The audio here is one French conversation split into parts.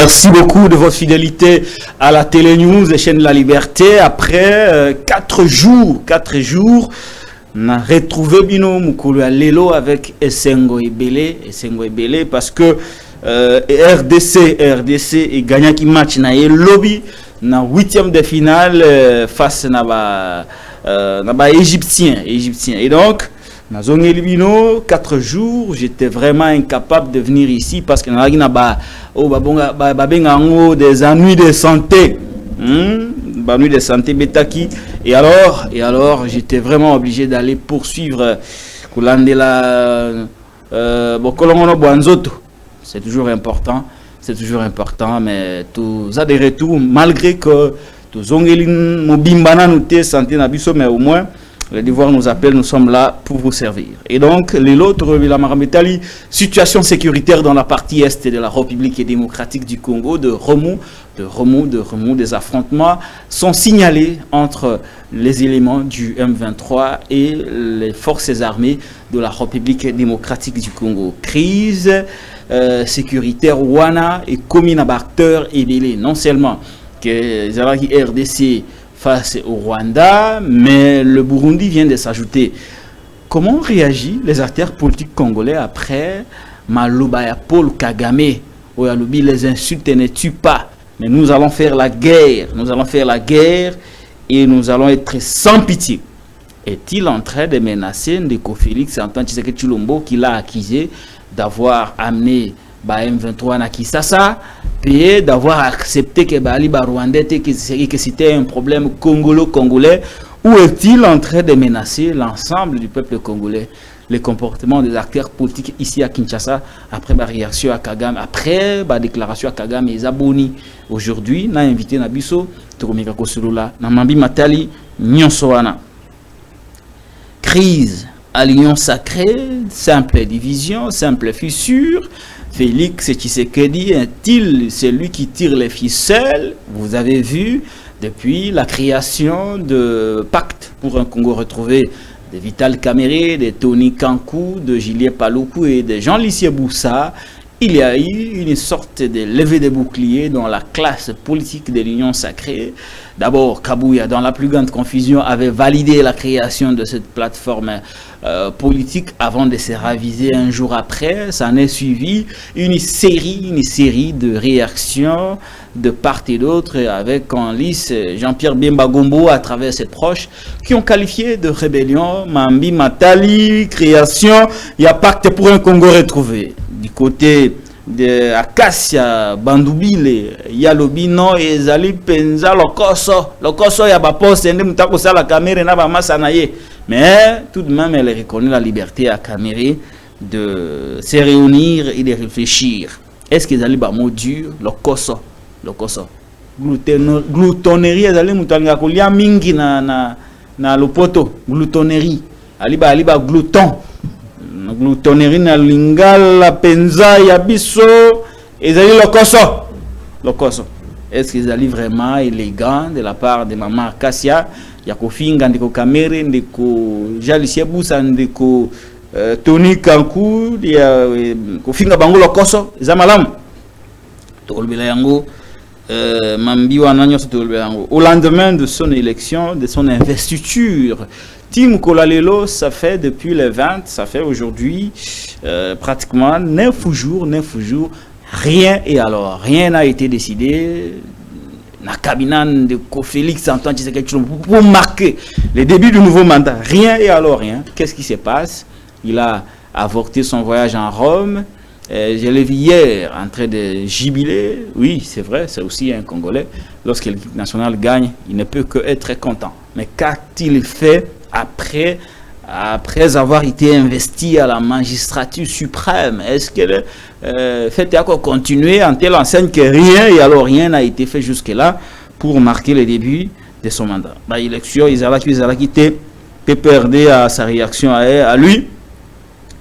Merci beaucoup de votre fidélité à la Télé News et chaîne de la Liberté. Après 4 jours, on a retrouvé Bino Mukulu à Lelo avec Essengo Ebele parce que RDC et gagnant qui match na lobby na 8e de finale face na ba égyptien. Et donc na zone Elibino 4 jours, j'étais vraiment incapable de venir ici parce que des ennuis de santé. Ennuis de santé Betaki. Et alors j'étais vraiment obligé d'aller poursuivre c'est toujours important, mais tous a des retours malgré que tous ongelin mobimbana nous santé nabiso, mais au moins le devoir nous appelle, nous sommes là pour vous servir. Et donc, l'autre, la Marametali, situation sécuritaire dans la partie est de la République démocratique du Congo, de remous, des affrontements sont signalés entre les éléments du M23 et les forces armées de la République démocratique du Congo. Crise sécuritaire Wana et commune acteurs et délais, non seulement que les RDC face au Rwanda, mais le Burundi vient de s'ajouter. Comment réagissent les acteurs politiques congolais après Maloba Paul Kagame? Oyalobi, les insultes ne tuent pas, mais nous allons faire la guerre. Et nous allons être sans pitié. Est-il en train de menacer Ndeko Félix Antoine Tshisekedi Tshilombo qui l'a accusé d'avoir amené M23 na Kisasa, et d'avoir accepté que Bali Rwandais que c'était un problème congolais, ou est-il en train de menacer l'ensemble du peuple congolais? Les comportements des acteurs politiques ici à Kinshasa après la réaction à Kagame, après la déclaration à Kagame et Zaboni. Aujourd'hui, on a invité Nabiso, Tokomika Kosulula, Namambi Matali, Nyonsoana. Crise, alliance sacrée, simple division, simple fissure. Félix Tshisekedi est-il celui qui tire les ficelles? Vous avez vu, depuis la création de pacte pour un Congo retrouvé, de Vital Kamerhe, de Tony Kankou, de Julien Paluku et de Jean-Lycée Boussa, il y a eu une sorte de levée de boucliers dans la classe politique de l'Union sacrée. D'abord, Kabouya, dans la plus grande confusion, avait validé la création de cette plateforme politique avant de se raviser un jour après. Ça en est suivi une série de réactions de part et d'autre, avec en lice Jean-Pierre Bemba Gombo à travers ses proches, qui ont qualifié de rébellion Mambi Matali, création, il y a pacte pour un Congo retrouvé. Du côté de Acacia, Bandoubile, Yalobino et Zali Penza, Lokoso, Yabapost, Ndemutako la caméra n'a pas massanaye. Mais tout de même, elle reconnaît la liberté à Kamerhe de se réunir et de réfléchir. Est-ce qu'ils allaient bas mot dur, Lokoso. Gloutonnerie, ils allaient mutanga kolia mingi na lopoto, gloutonnerie. Aliba glouton. Gloutonnerie na lingala penza yabiso ezali lokoso. Est-ce qu'ils allaient vraiment élégant de la part de maman Acacia ya kofinga ndeko Kamerhe ndeko Jean-Lycée Boussa ndeko Tony Kankou ya kofinga bango lokoso eza malamu tolobela yango mambi wana nyonso tolobela yango au lendemain de son élection, de son investiture. Tim Kolalelo, ça fait depuis le 20, ça fait aujourd'hui pratiquement 9 jours, rien et alors, rien n'a été décidé. Na cabinet de Félix Antoine Tshisekedi Tshilombo pour marquer le début du nouveau mandat. Rien et alors rien. Qu'est-ce qui se passe? Il a avorté son voyage en Rome. Je l'ai vu hier en train de jubiler. Oui, c'est vrai, c'est aussi un Congolais. Lorsque l'équipe nationale gagne, il ne peut que être très-content. Mais qu'a-t-il fait après avoir été investi à la magistrature suprême? Est-ce que fait encore continuer en telle enseigne que rien et alors rien n'a été fait jusque-là pour marquer le début de son mandat? L'élection, ils ont quitté PPRD à sa réaction à lui.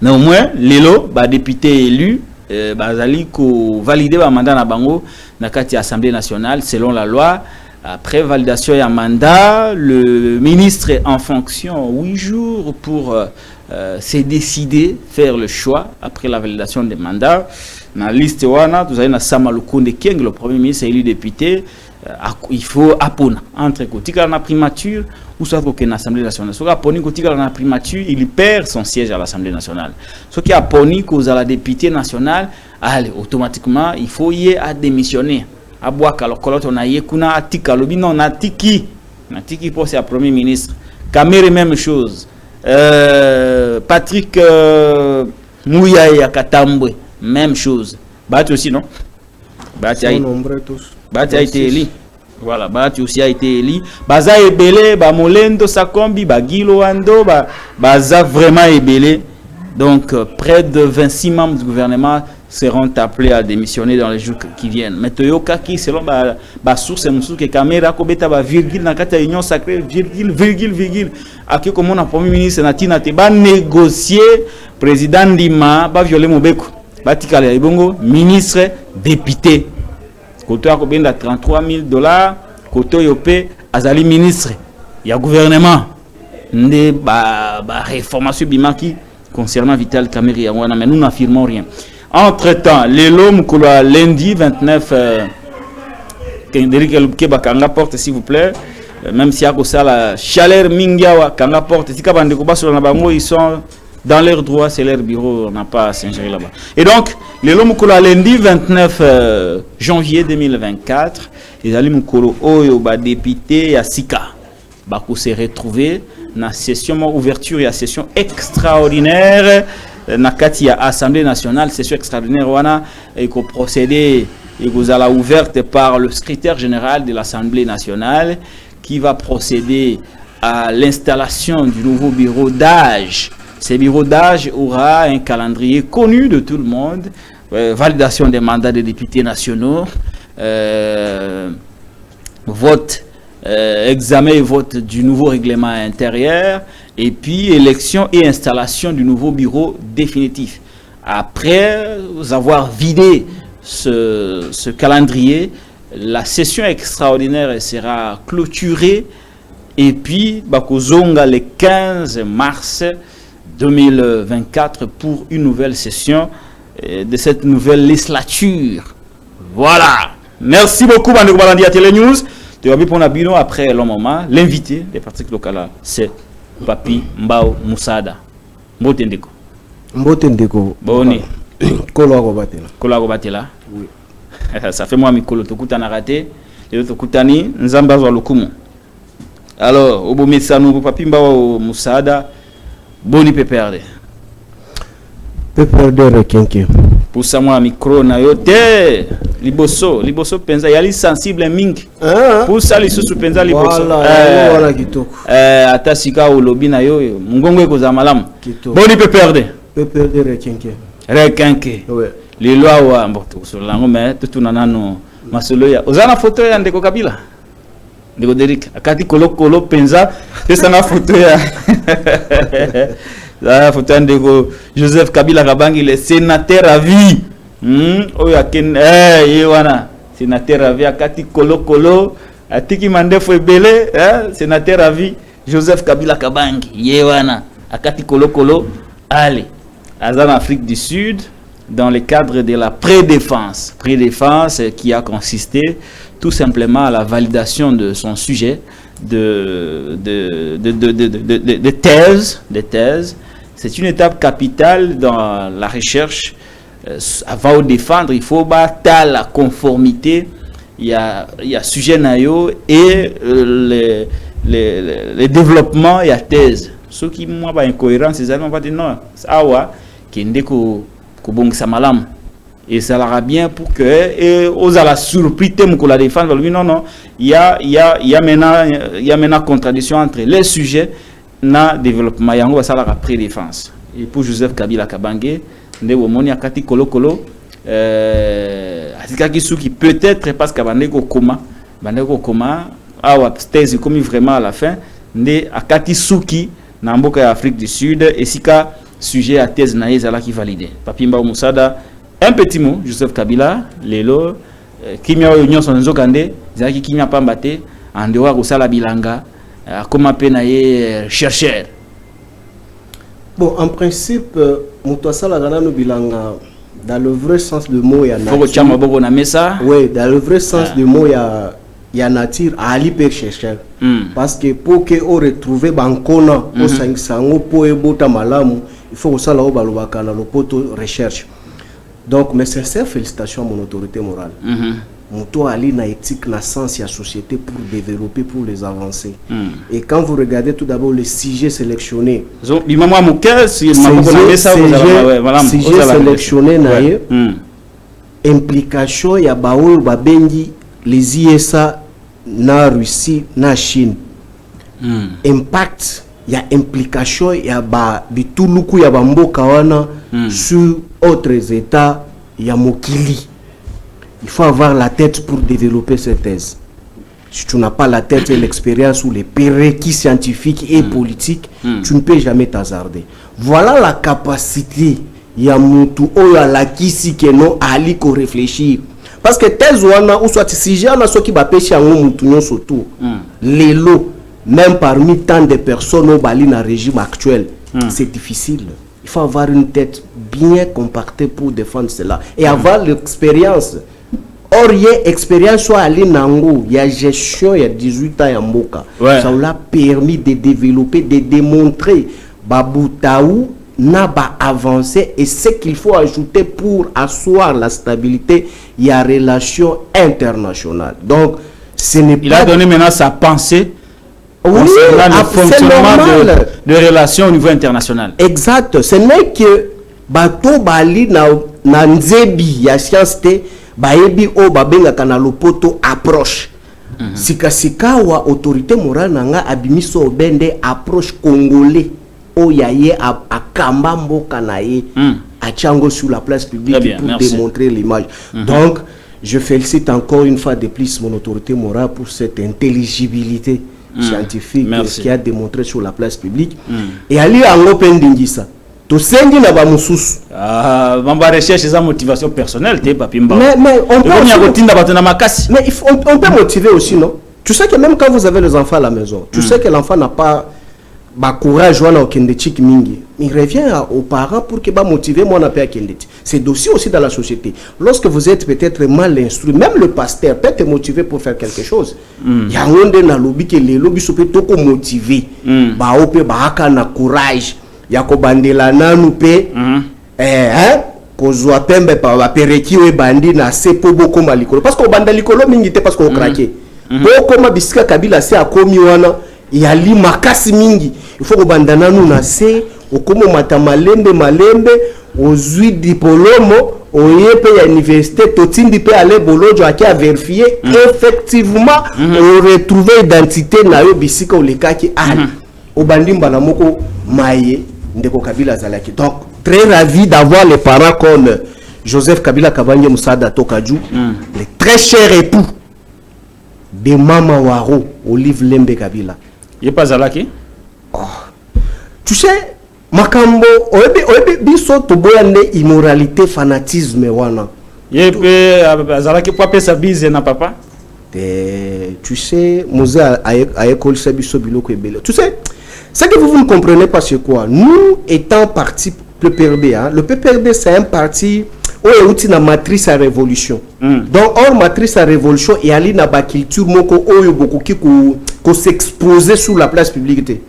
Néanmoins, Lelo, député élu, Bazali ko validé le mandat na bango na kati Assemblée nationale selon la loi. Après validation et un mandat, le ministre est en fonction 8 jours pour se décider, faire le choix après la validation des mandats. na liste wana vous avez na Sama Lukonde Keng le premier ministre élu député il faut apona entre kotika na primature ou soit que l'Assemblée nationale. Ce qui a poni kotika na primature, il perd son siège à l'Assemblée nationale. Ce qui a poni cause à la députée nationale, allez automatiquement il faut y à démissionner. Abouaka le colot on a y kuna atika lobi non natiki pour c'est premier ministre. Kamere même chose. Patrick Mouya Katambwe même chose. Bati aussi non. Bati a été élu. Voilà, Bati aussi a été élu. Baza ebele, ba Molendo Sakombi, ba Gilo Ando, baza vraiment ebele. Donc près de 26 membres du gouvernement seront appelés à démissionner dans les jours qui viennent. Mais Toyoka qui selon ba source musu que caméra ko beta ba virgule na kata union sacrée virgule aki comme on a premier ministre Natina te ba négocier président Ndima ba violer Mobeko. Ba tikala ibongo ministre député. Koto ko benda $33,000 koto yope azali ministre ya gouvernement ndé ba réformation bimaki concernant Vital Kamerhe ya wana mais nous n'affirmons rien. Entre-temps, l'homme que lundi 29 Kanga porte s'il vous plaît, même si y a la chaleur mingiawa Kanga porte si kabande ko baso na bango ils sont dans leur droit, c'est leur bureau, on n'a pas à s'ingérer là-bas. Et donc, l'homme que lundi 29 janvier 2024, les alliés Mukolo Oyo ba député ya Sika ba ko se retrouver na session ouverture et session extraordinaire na kati ya Assemblée nationale, session extraordinaire wana et ko procéder et vous allez ouverte par le secrétaire général de l'Assemblée nationale qui va procéder à l'installation du nouveau bureau d'âge. Ce bureau d'âge aura un calendrier connu de tout le monde, validation des mandats des députés nationaux, vote, examen et vote du nouveau règlement intérieur, et puis élection et installation du nouveau bureau définitif. Après avoir vidé ce calendrier, la session extraordinaire sera clôturée, et puis Bakozonga le 15 mars 2024 pour une nouvelle session de cette nouvelle législature. Voilà. Merci beaucoup, Bandeko Balandi à Télé News. Tu vas bien pour Nabino après le moment. L'invité des partis locaux, c'est Papi Mbao Moussada. Mbotendeko. Mbotendeko. Boni. Kolo Batela. Kolo Batela. Oui. Ça fait moi Mikolo Tokuta na raté. Et Tokutani Nzamba za Lokumu. Alors, Obo Metsanu Papi Mbao Moussada. Boni PPRD. PPRD rekenke. Pour ça moi micro na yote liboso penza yali sensible mingi. Pour ça li susu penza liboso. Voilà kitoko. Atasika olobi na yo mungongo ekoza malamu. Boni PPRD. PPRD rekenke. Rekenke. Ouais. Les lois wa mboto so lango mais tout nano masolo ya. Ozana photo ya ndeko Kabila. Ndeko Derrick akati kolo penza pesa na photo ya la photo de Joseph Kabila Kabangi, le sénateur à vie. Yewana, sénateur à vie, Akati Kolo, Atiki Mandefo Ebele, sénateur à vie, Joseph Kabila Kabangi, Yewana, Akati Kolo, allez, en Afrique du Sud, dans le cadre de la prédéfense qui a consisté tout simplement à la validation de son sujet de thèse. C'est une étape capitale dans la recherche. Avant de défendre, il faut battre la conformité. Il y a sujet naïo et les développements et la thèse. Ceux qui m'ont pas incohérent, c'est ça, on va dire non. Awa qui est ko bong samalam. Et ça l'ira bien pour que et aux à la surprise thème que la défense non il y a maintenant contradiction entre les sujets na développement yango ça la pré-défense. Et pour Joseph Kabila Kabange ndebo moni akati kolo asika qui peut-être parce que bandeko koma awa thèse comme vraiment à la fin ndé akati suki na mboka ya Afrique du Sud et sika sujet à thèse na ezala qui validé. Papi Mbao Moussada. Un petit mot, Joseph Kabila, Lelo, Kimia Union son Nzokande, Zaki Kimia Pambate, en dehors de Sala Bilanga, comme un penaye chercheur. Bon, en principe, Moutouassa la Bilanga, Dans le vrai sens du mot, il y a Faut que tu aies oui, dans le vrai sens du mot, il y a nature à aller chercher. Parce que pour que on retrouve bankona au sango pour ebota malamu, il faut que ça là au balobaka na lopoto recherche. Donc mes sincères félicitations à mon autorité morale. Moto ali na éthique na sens la société pour développer, pour les avancer. Et quand vous regardez tout d'abord le sujet sélectionné, sujet sélectionné na implication ya baoul babengi les ISA na Russie na Chine. Impact ya implication ya ba bituluku ya bamboka wana sur autres états ya mokili. Il faut avoir la tête pour développer cette thèse. Si tu n'as pas la tête et l'expérience ou les prérequis scientifiques et politiques, tu ne peux jamais t'hasarder. Voilà la capacité ya mutu oyo alakisi que non ali ko réfléchir. Parce que thèse wana ou soit si j'ai un asso qui va pêcher en mutu non surtout les lots même parmi tant de personnes au Bali dans le régime actuel, c'est difficile. Il faut avoir une tête bien compactée pour défendre cela et avoir l'expérience. Or, il y a expérience soit à l'Inango, il y a gestion, il y a 18 ans à Mboka. Ça l'a permis de développer, de démontrer Baboutaou n'a pas avancé et ce qu'il faut ajouter pour asseoir la stabilité, il y a relation internationale. Donc, ce n'est pas... Il a donné maintenant sa pensée. Oui, le fonctionnement de relations au niveau international. Exact. Ce n'est que Bato Bali na nzebi ya science te baebi o babenga kana lopoto approche. Sika wa autorité morale nanga abimiso obende approche congolais o yaye a kamba mboka na ye a Tchango sur la place publique bien, pour démontrer l'image. Donc je félicite encore une fois de plus mon autorité morale pour cette intelligibilité scientifique qui a démontré sur la place publique. Et ali en open dingisa. To sengi na ba mususu. Bamba recherche sa motivation personnelle te papimba. Mais on peut motiver aussi, non? Tu sais que même quand vous avez les enfants à la maison, tu sais que l'enfant n'a pas courage au kendechik mingi. Il revient aux parents pour que motiver moi na pe kendeti. C'est dossier aussi dans la société. Lorsque vous êtes peut-être mal instruit, même le pasteur peut te motiver pour faire quelque chose. Il y a un na lobby que les lobby sont peut motiver. Ba ope ba aka na courage. Yako bandela nanu pe kozwa pembe pa bapereki we bandi na sepo boko malikolo parce que banda likolo mingi te parce que okrake boko mabisika kabila se akomi wana yali makasi mingi il faut banda nanu na se okomo mata malembe ozui diplôme oyepe ya université totindi pe ale bolojo aki a vérifier effectivement on retrouver identité na yo bisika olekaki ali obandi mbala moko maye ndeko Kabila zalaki. Donc très ravi d'avoir les parents comme Joseph Kabila Kabange Moussada Tokadjou, les très chers époux de Mama Waro Olive Lembe Kabila. Il pas zalaki? Tu sais makambo oebe biso to boyande immoralité fanatisme wana. Yepe zalaki pour appeler sa bise na papa? Tu sais Mose ayekol sabiso biloko ebele. Tu sais ce que vous ne comprenez pas, c'est quoi? Nous, étant parti PPRD, le PPRD, c'est un parti où il y a une matrice à révolution. Donc, hors matrice à révolution, il y a une culture qui s'exposer sur la place publique.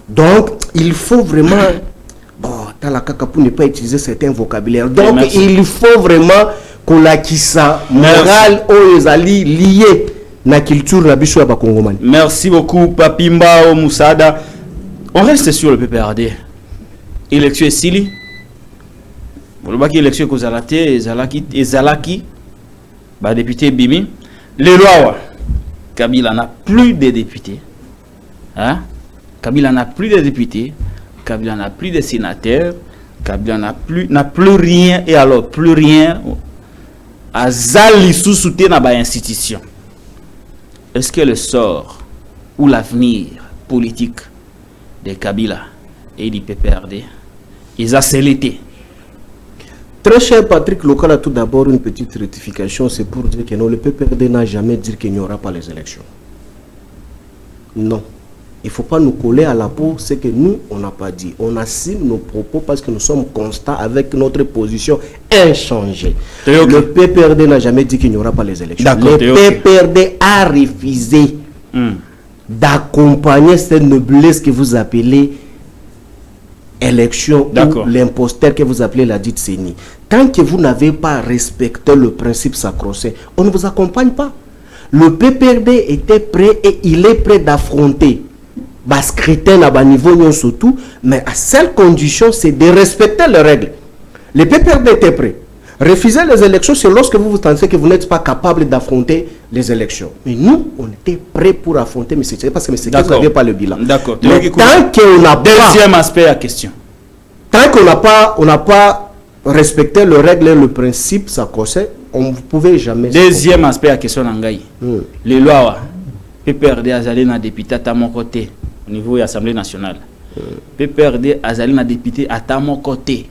Donc, il faut vraiment... pour ne pas utiliser certains vocabulaires. Donc, il faut vraiment qu'on la ça morale aux alliés liés. Na culture la biso ya bakongomani. Merci beaucoup Papimba Moussada. On reste sur le PPRD. Élection Sili. Vous voyez élection que Zalaki ba député Bimi. Les lois Kabila n'a plus de députés. Hein? Kabila n'a plus de députés. Kabila n'a plus de sénateurs. Kabila n'a plus rien et alors plus rien. Azali sous-souté na ba institution. Est-ce que le sort ou l'avenir politique de Kabila et du PPRD ils a scellé? Très cher Patrick Local, tout d'abord une petite rectification, c'est pour dire que non, le PPRD n'a jamais dit qu'il n'y aura pas les élections. Non. il ne faut pas nous coller à la peau ce que nous, on n'a pas dit. On assume nos propos parce que nous sommes constants avec notre position inchangée. Le PPRD n'a jamais dit qu'il n'y aura pas les élections. Le PPRD a refusé d'accompagner cette noblesse que vous appelez élection ou l'imposteur que vous appelez la dite CENI. Tant que vous n'avez pas respecté le principe sacro-saint, on ne vous accompagne pas. Le PPRD était prêt et il est prêt d'affronter scrutin à bas niveau surtout, mais à seule condition, c'est de respecter les règles. Le PPRD était prêt. Refuser les élections, c'est lorsque vous pensez que vous n'êtes pas capable d'affronter les élections. Mais nous, on était prêts pour affronter, mais c'est parce que vous n'avez pas le bilan. D'accord. Tant qu'on n'a pas... Deuxième aspect à la question. Tant qu'on n'a pas respecté les règles et le principe sacro-saint, on ne pouvait jamais... Deuxième aspect à la question, Nangaï. Les lois, PPRD Azali n'a député à mon côté, au niveau de l'Assemblée nationale. PPRD Azali n'a député à mon côté,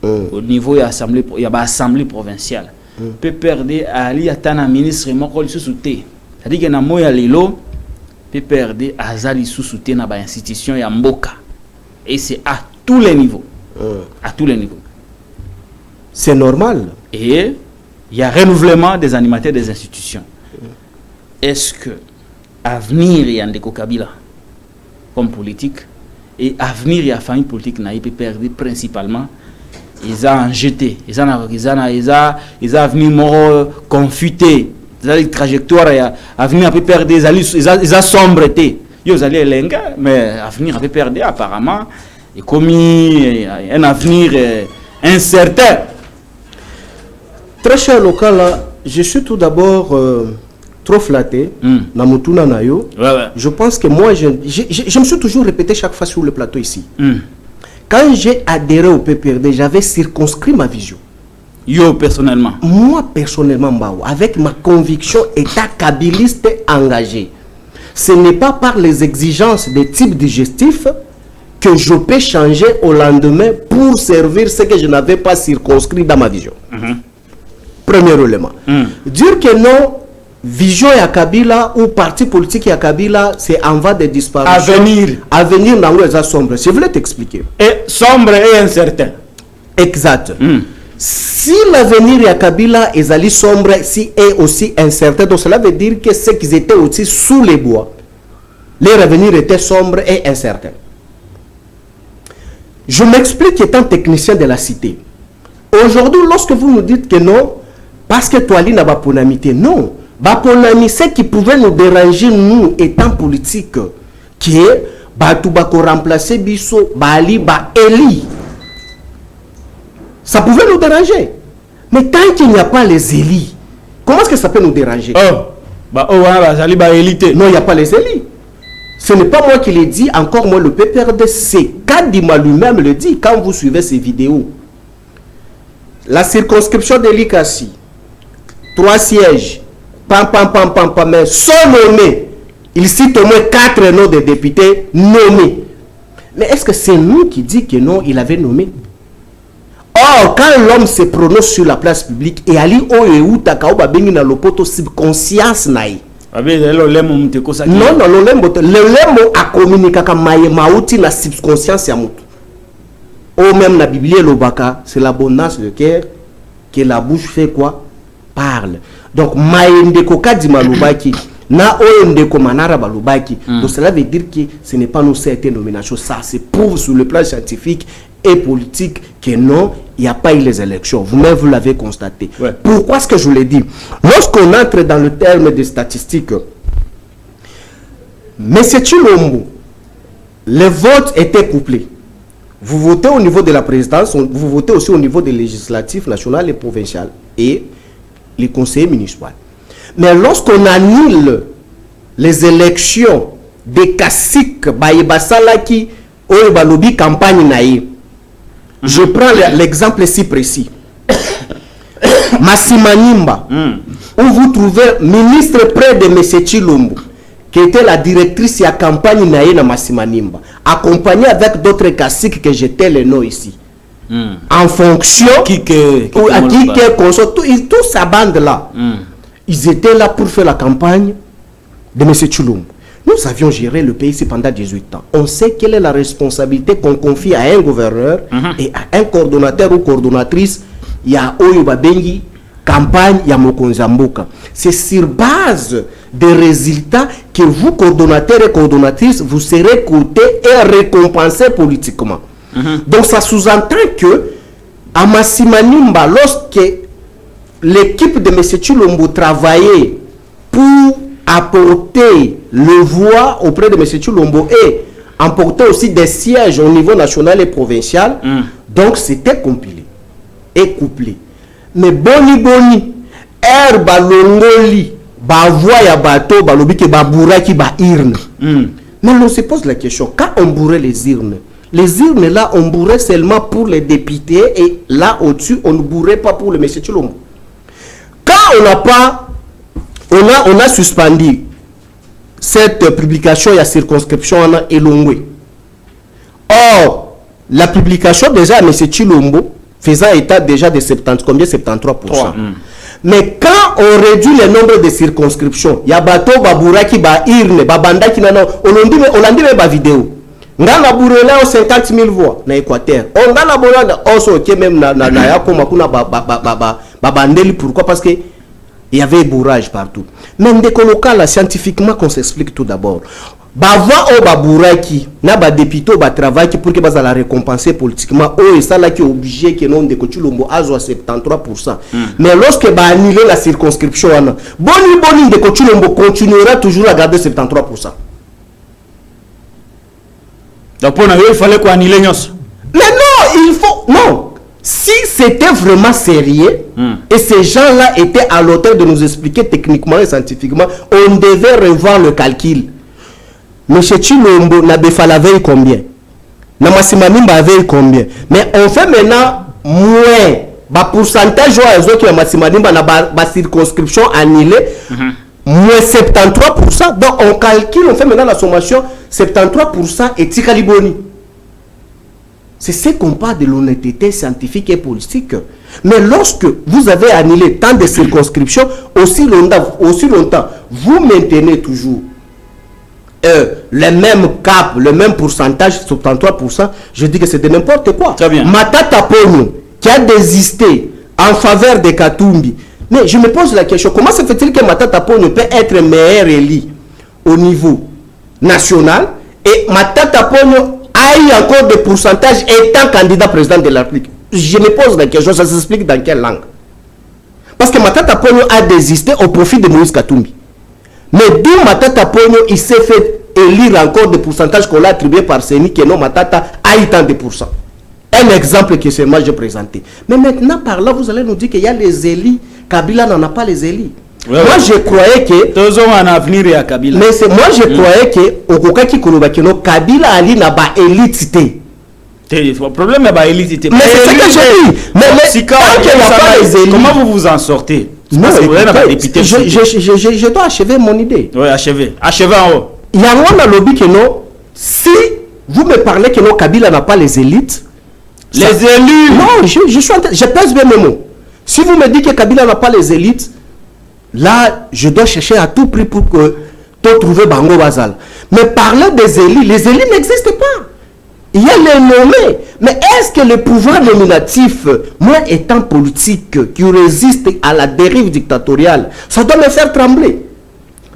au niveau de l'Assemblée provinciale. PPRD Ali Atana ministre Mokoli sous-souté. C'est-à-dire que dans Moya Lilo, PPRD Azali sous-souté dans l'institution ya Mboka. Et c'est à tous les niveaux. À tous les niveaux. C'est normal. Et il y a renouvellement des animateurs des institutions. Est-ce que avenir y a Ndeko Kabila comme politique et avenir y a famille politique n'a pas perdu principalement ils ont jeté ils ont avenir mort confuté ils ont trajectoire avenir a peu perdre ils ont sombreté ils allaient lenga mais avenir a peu perdre apparemment et comme un avenir incertain. Très cher local là, je suis tout d'abord trop flatté. Namutuna Nayo. Je pense que moi, je me suis toujours répété chaque fois sur le plateau ici. Quand j'ai adhéré au PPRD, j'avais circonscrit ma vision. Yo, personnellement. Moi, personnellement, Mbao, avec ma conviction état kabiliste engagé. Ce n'est pas par les exigences des types digestifs que je peux changer au lendemain pour servir ce que je n'avais pas circonscrit dans ma vision. Premier élément. Dire que non, vision ya Kabila ou parti politique ya Kabila, c'est en voie de disparition. Avenir dans les sombre. Je voulais t'expliquer. Et sombre et incertain. Exact. Si l'avenir ya Kabila est allé sombre, si est aussi incertain, donc cela veut dire que ceux qui étaient aussi sous les bois, leur avenir était sombre et incertain. Je m'explique étant technicien de la cité. Aujourd'hui, lorsque vous nous dites que non, parce que toi, n'a pas ponamité, non. Baponami, ce qui pouvait nous déranger, nous, étant politiques, qui est, Batubako remplacer Bisso, Bali, Eli. Ça pouvait nous déranger. Mais tant qu'il n'y a pas les élis, comment est-ce que ça peut nous déranger? Non, il n'y a pas les élis. Ce n'est pas moi qui l'ai dit, encore moi, le PPRD, c'est Kadima lui-même le dit quand vous suivez ces vidéos. La circonscription de l'Ikassi, 3 sièges, mais sont nommés. Il cite au moins 4 noms de députés nommés. Mais est-ce que c'est nous qui dit que non, il avait nommé? Or, quand l'homme se prononce sur la place publique, et Ali Oyeou Takaoba Bengi na lopoto subconscience naï. Non, le lembo a communiqué comme maouti na subconscience ya mutu. Ou même la Bible l'obaka, c'est l'abondance de cœur que la bouche fait quoi? Parle. Donc maendeko kadima lobaki na oyendeko manara balobaki. Donc cela veut dire que ce n'est pas nous certaines nominations, ça se prouve sur le plan scientifique et politique que non, il n'y a pas eu les élections. Vous-même, vous l'avez constaté. Pourquoi est-ce que je l'ai dit? Lorsqu'on entre dans le terme des statistiques, M. Tshilombo, les votes étaient couplés. Vous votez au niveau de la présidence, vous votez aussi au niveau des législatifs national et provincial et les conseillers municipaux. Mais lorsqu'on annule les élections des Kassik, Baïbasalaki, Oyebalobi, campagne naïe, je prends l'exemple si précis. Massimanimba, où vous trouvez ministre près de M. Tshilombo, qui était la directrice de la campagne naïe na Massimanimba, accompagnée avec d'autres caciques que j'étais les noms ici. En fonction, toute sa bande là, ils étaient là pour faire la campagne de M. Tshilombo. Nous avions géré le pays ici pendant 18 ans. On sait quelle est la responsabilité qu'on confie à un gouverneur et à un coordonnateur ou coordonnatrice. Il y a Oyoba Bengi, campagne, il y a Mokonzamboka. C'est sur base des résultats que vous, coordonnateurs et coordonnatrices, vous serez cotés et récompensés politiquement. Donc ça sous-entend que à Massimanimba, lorsque l'équipe de M. Tshilombo travaillait pour apporter le voix auprès de M. Tshilombo et emporter aussi des sièges au niveau national et provincial, donc c'était compilé et couplé. Mais boni, herba longoli, ba voix ya bateau, ba lobi ke ba bouraki ba irne. Mais on se pose la question, quand on bourrait les urnes là, on bourrait seulement pour les députés et là au-dessus, on ne bourrait pas pour le M. Tshilombo. Quand on a suspendu cette publication, il y a circonscription en Elongwe. Or, la publication déjà à M. Tshilombo faisant état déjà de 73%. Mais quand on réduit le nombre de circonscriptions, il y a bateau, babouraki, ba irne, babanda qui n'en on a dit même vidéo. Ngana bourrela 50 000 voix na Équateur. On ngana bourrela also qui même na yako makuna babandeli. Pourquoi? Parce que il y avait bourrage partout. Même des local scientifiquement qu'on s'explique tout d'abord. Bava o babouraki na ba député ba travail pour que bas la récompenser politiquement. Oh et ça là qui est obligé que non de Tshilombo azo à 73%. Mais lorsque ba annuler la circonscription boni de Tshilombo continuera toujours à garder 73%. Donc pour nous, il fallait qu'on annule Nyos. Mais non, il faut... Non. Si c'était vraiment sérieux, et ces gens-là étaient à l'auteur de nous expliquer techniquement et scientifiquement, on devait revoir le calcul. M. Tshilombo n'a pas la veille combien? Na Massimanimba veille combien? Mais on fait maintenant moins. Bah pourcentage qui a Massimanimba na ba circonscription annulée. Moins 73%. Donc on calcule, on fait maintenant la sommation 73% et Tikaliboni. C'est ce qu'on parle de l'honnêteté scientifique et politique. Mais lorsque vous avez annulé tant de circonscriptions, aussi longtemps, vous maintenez toujours le même cap, le même pourcentage, 73%, je dis que c'est de n'importe quoi. Très bien. Matata Ponyo, qui a désisté en faveur de Katumbi. Mais je me pose la question, comment se fait-il que Matata Ponyo peut être meilleur élu au niveau national et Matata Ponyo a eu encore des pourcentages étant candidat président de la République? Je me pose la question, ça s'explique dans quelle langue? Parce que Matata Ponyo a désisté au profit de Moïse Katumbi. Mais d'où Matata Ponyo, il s'est fait élire encore des pourcentages qu'on a attribués par Séni, que non, Matata a eu tant de pourcents. Un exemple que c'est moi j'ai présenté. Mais maintenant, par là, vous allez nous dire qu'il y a les élus. Kabila n'en a pas les élus. Ouais, moi, je croyais que... Tous ont un avenir à Kabila. Mais c'est moi, je croyais que Okokaki Kolobakino, Kabila Ali n'a pas élité. Le problème est pas élité. Mais c'est ce que je dis. Mais si quand il n'y a pas les élus, comment vous vous en sortez? Non, je dois achever mon idée. Oui, achevez. Achevez en haut. Il y a un lobby que non. Si vous me parlez que non, Kabila n'a pas les élites. Les élus. Non, je pèse bien mes mots. Si vous me dites que Kabila n'a pas les élites, là, je dois chercher à tout prix pour que tu trouves Bango Bazal. Mais parler des élus, les élus n'existent pas. Il y a les nommés. Mais est-ce que le pouvoir nominatif, moi étant politique, qui résiste à la dérive dictatoriale, ça doit me faire trembler?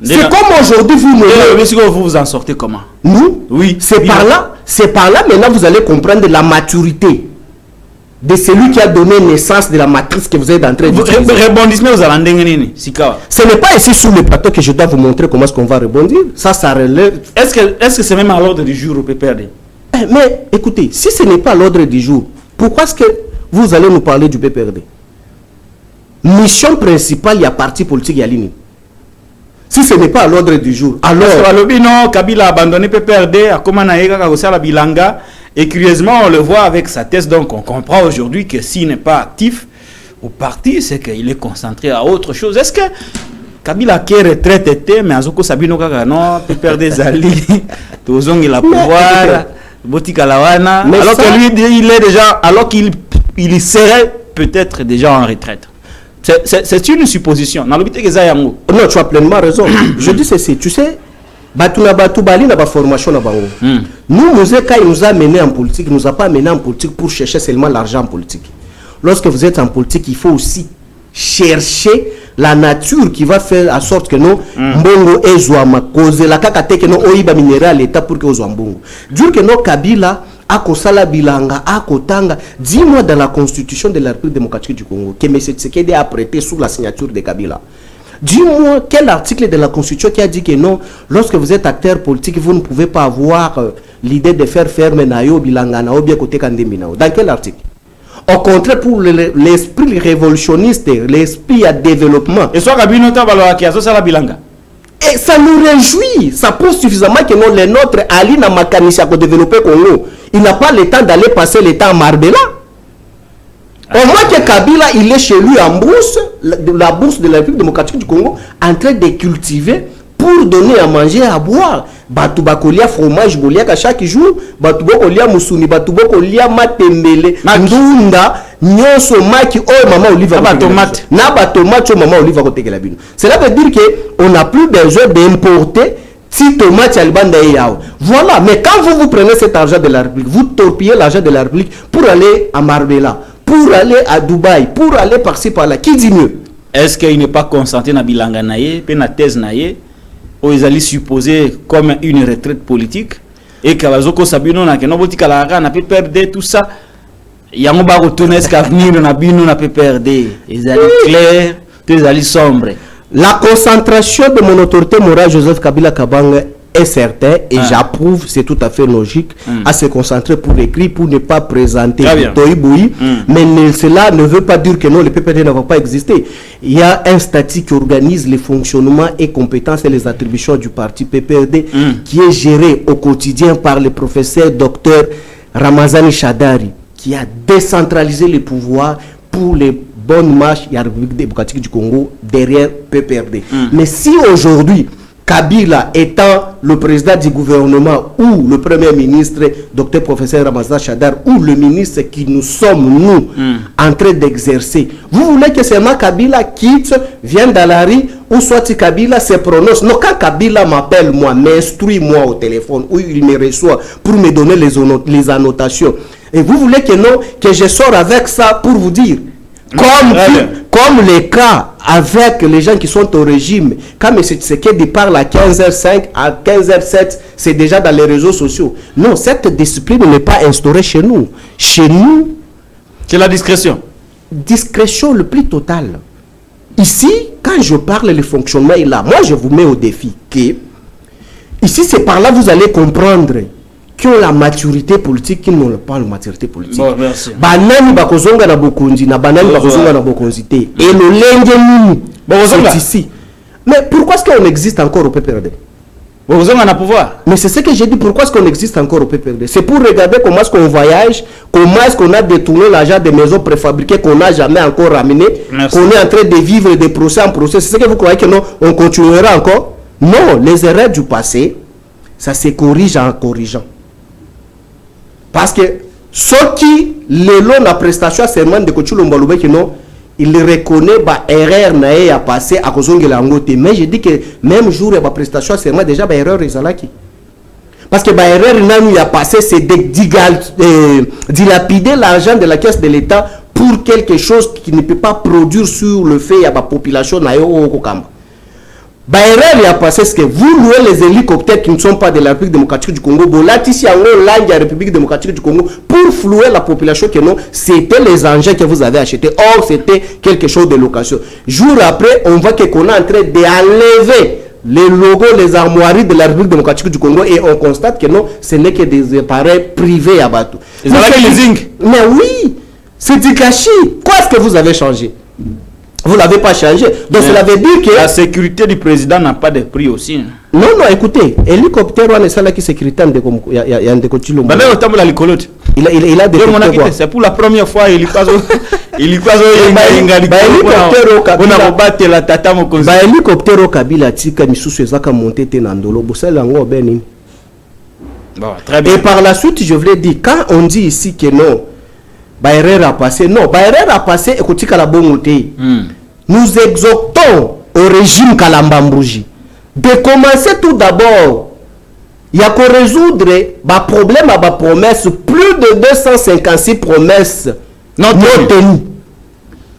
C'est comme aujourd'hui vous me... Vous vous en sortez comment? Nous? Oui. C'est par là, maintenant vous allez comprendre la maturité de celui qui a donné naissance de la matrice que vous êtes en train de dire. Rebondissement aux Alandengeni, Sika. Ce n'est pas ici sur le plateau que je dois vous montrer comment est-ce qu'on va rebondir. Ça relève. Est-ce que c'est même à l'ordre du jour au PPRD? Mais écoutez, si ce n'est pas à l'ordre du jour, pourquoi est-ce que vous allez nous parler du PPRD? Mission principale, il y a parti politique, il y a l'INI. Si ce n'est pas à l'ordre du jour, alors... non, Kabila a abandonné PPRD, a commencé à la Bilanga, et curieusement, on le voit avec sa thèse, donc on comprend aujourd'hui que s'il n'est pas actif au parti, c'est qu'il est concentré à autre chose. Est-ce que Kabila qui est retraité, mais Azoko Sabino Kaka, non, PPRD Zali, Tozong il a pouvoir, Botika Lawana, alors ça... que lui, il est déjà, alors qu'il serait peut-être déjà en retraite. C'est une supposition. Non, tu as pleinement raison. Je dis ceci, tu sais, Batuna batu bali na ba formation na bango. Nous Moseka il nous a mené en politique, il nous a pas mené en politique pour chercher seulement l'argent en politique. Lorsque vous êtes en politique, il faut aussi chercher la nature qui va faire en sorte que non mbongo ezwama cause la kakate que non oyiba minéral l'état pour que ozwa mbongo. Dire que non Kabila a kosala bilanga a kotanga, dis-moi dans la constitution de la République démocratique du Congo que M. Tshisekedi a prêté sous la signature de Kabila. Dis-moi quel article de la Constitution qui a dit que non, lorsque vous êtes acteur politique, vous ne pouvez pas avoir l'idée de faire ferme nayo bilanga nao bien côté kandemi nao. Dans quel article? Au contraire, pour l'esprit révolutionniste, l'esprit à développement. Et soit Kabila ça la bilanga. Et ça nous réjouit, ça prouve suffisamment que non, les nôtres Ali na makanisi pour développer Congo. Il n'a pas le temps d'aller passer le temps à Marbella. Au moins que Kabila, il est chez lui en bourse, la bourse de la République démocratique du Congo, en train de cultiver pour donner à manger, à boire. Batouba kolia fromage bolia chaque jour, Batouba kolia musuni, Batouba kolia matembele, ndunda, nyonso maki oh maman oliva na tomate. Na ba tomate maman oliva ko tekela bino. Cela veut dire que on n'a plus besoin d'importer si tomate albanda yao. Voilà, mais quand vous prenez cet argent de la République, vous torpillez l'argent de la République pour aller à Marbella, pour aller à Dubaï, pour aller par-ci par-là, qui dit mieux? Est-ce qu'il n'est pas consenté na bilanga naye, pe na thèse naye, ou ils allaient supposer comme une retraite politique et que Bazoko Sabino na keno botika la na peut perdre tout ça. Yango ba retourner est-ce qu'avenir na bino na peut perdre. Ils allaient clair, ils allaient sombre. La concentration de mon autorité morale Joseph Kabila Kabanga est certain et j'approuve, c'est tout à fait logique à se concentrer pour écrire, pour ne pas présenter Toïboui, mais cela ne veut pas dire que non, le PPRD ne va pas exister. Il y a un statut qui organise les fonctionnements et compétences et les attributions du parti PPRD qui est géré au quotidien par le professeur docteur Ramazani Shadari qui a décentralisé les pouvoirs pour les bonnes marches de la République démocratique du Congo derrière PPRD. Mais si aujourd'hui Kabila étant le président du gouvernement ou le premier ministre, docteur professeur Ramazan Chadar, ou le ministre qui nous sommes, nous, en train d'exercer, vous voulez que seulement Kabila quitte, vienne dans la rue, ou soit Kabila se prononce. Non, quand Kabila m'appelle, moi, m'instruit moi au téléphone, ou il me reçoit pour me donner les annotations, et vous voulez que non, que je sors avec ça pour vous dire, comme les cas avec les gens qui sont au régime, quand M. Tshisekedi parle à 15h05, à 15h07, c'est déjà dans les réseaux sociaux. Non, cette discipline n'est pas instaurée chez nous. Chez nous, c'est la discrétion. Discrétion le plus total. Ici, quand je parle, le fonctionnement est là. Moi, je vous mets au défi que, ici, c'est par là vous allez comprendre qui ont la maturité politique, qui n'ont pas la maturité politique. Bon, merci. Banani bakozonga na bokonzi, na banani bakozonga na bokonzi te. Et le lenge c'est ici. Mais pourquoi est-ce qu'on existe encore au PPRD? Bakozonga na pouvoir. Mais c'est ce que j'ai dit, pourquoi est-ce qu'on existe encore au PPRD? C'est pour regarder comment est-ce qu'on voyage, comment est-ce qu'on a détourné l'argent des maisons préfabriquées qu'on n'a jamais encore ramené, qu'on est en train de vivre des procès en procès. C'est ce que vous croyez que non, on continuera encore? Non, les erreurs du passé, ça se corrige en corrigeant. Parce que ceux qui le long la prestation seulement de Kochulu Mbaloube qui non, il reconnaît bah erreur nae a passé à cause de l'angote. Mais je dis que même jour et bah prestation seulement déjà bah erreur qui. Parce que bah erreur n'a a passé c'est dilapider l'argent de la caisse de l'État pour quelque chose qui ne peut pas produire sur le fait à la population nae au Kokamba. Baïrel a passé ce que vous louez les hélicoptères qui ne sont pas de la République démocratique du Congo, ici en langue de la République démocratique du Congo pour flouer la population que non, c'était les engins que vous avez achetés. Or, c'était quelque chose de location. Jour après, on voit qu'on est en train d'enlever les logos, les armoiries de la République démocratique du Congo et on constate que non, ce n'est que des appareils privés à bateau. Mais oui, c'est du gâchis. Quoi est-ce que vous avez changé? Vous ne l'avez pas changé. Donc cela veut dire que... La sécurité du président n'a pas de prix aussi. Non, non, écoutez, hélicoptère, on est ça là qui sécurité, il y a un décotilum. Il a des c'est pour la première fois, il hélicoptère au Kabila, tika misusu ezaka monté te nandolo, bosala ngo beni. Bon, très bien. Et par la suite, je voulais dire, quand on dit ici que non, Baïrel a passé, non, Baïrel a passé, écoutez, la bonne nous exhortons au régime Kalambambouji de commencer tout d'abord il y a qu'à résoudre le problème à la promesse, plus de 256 promesses non tenues.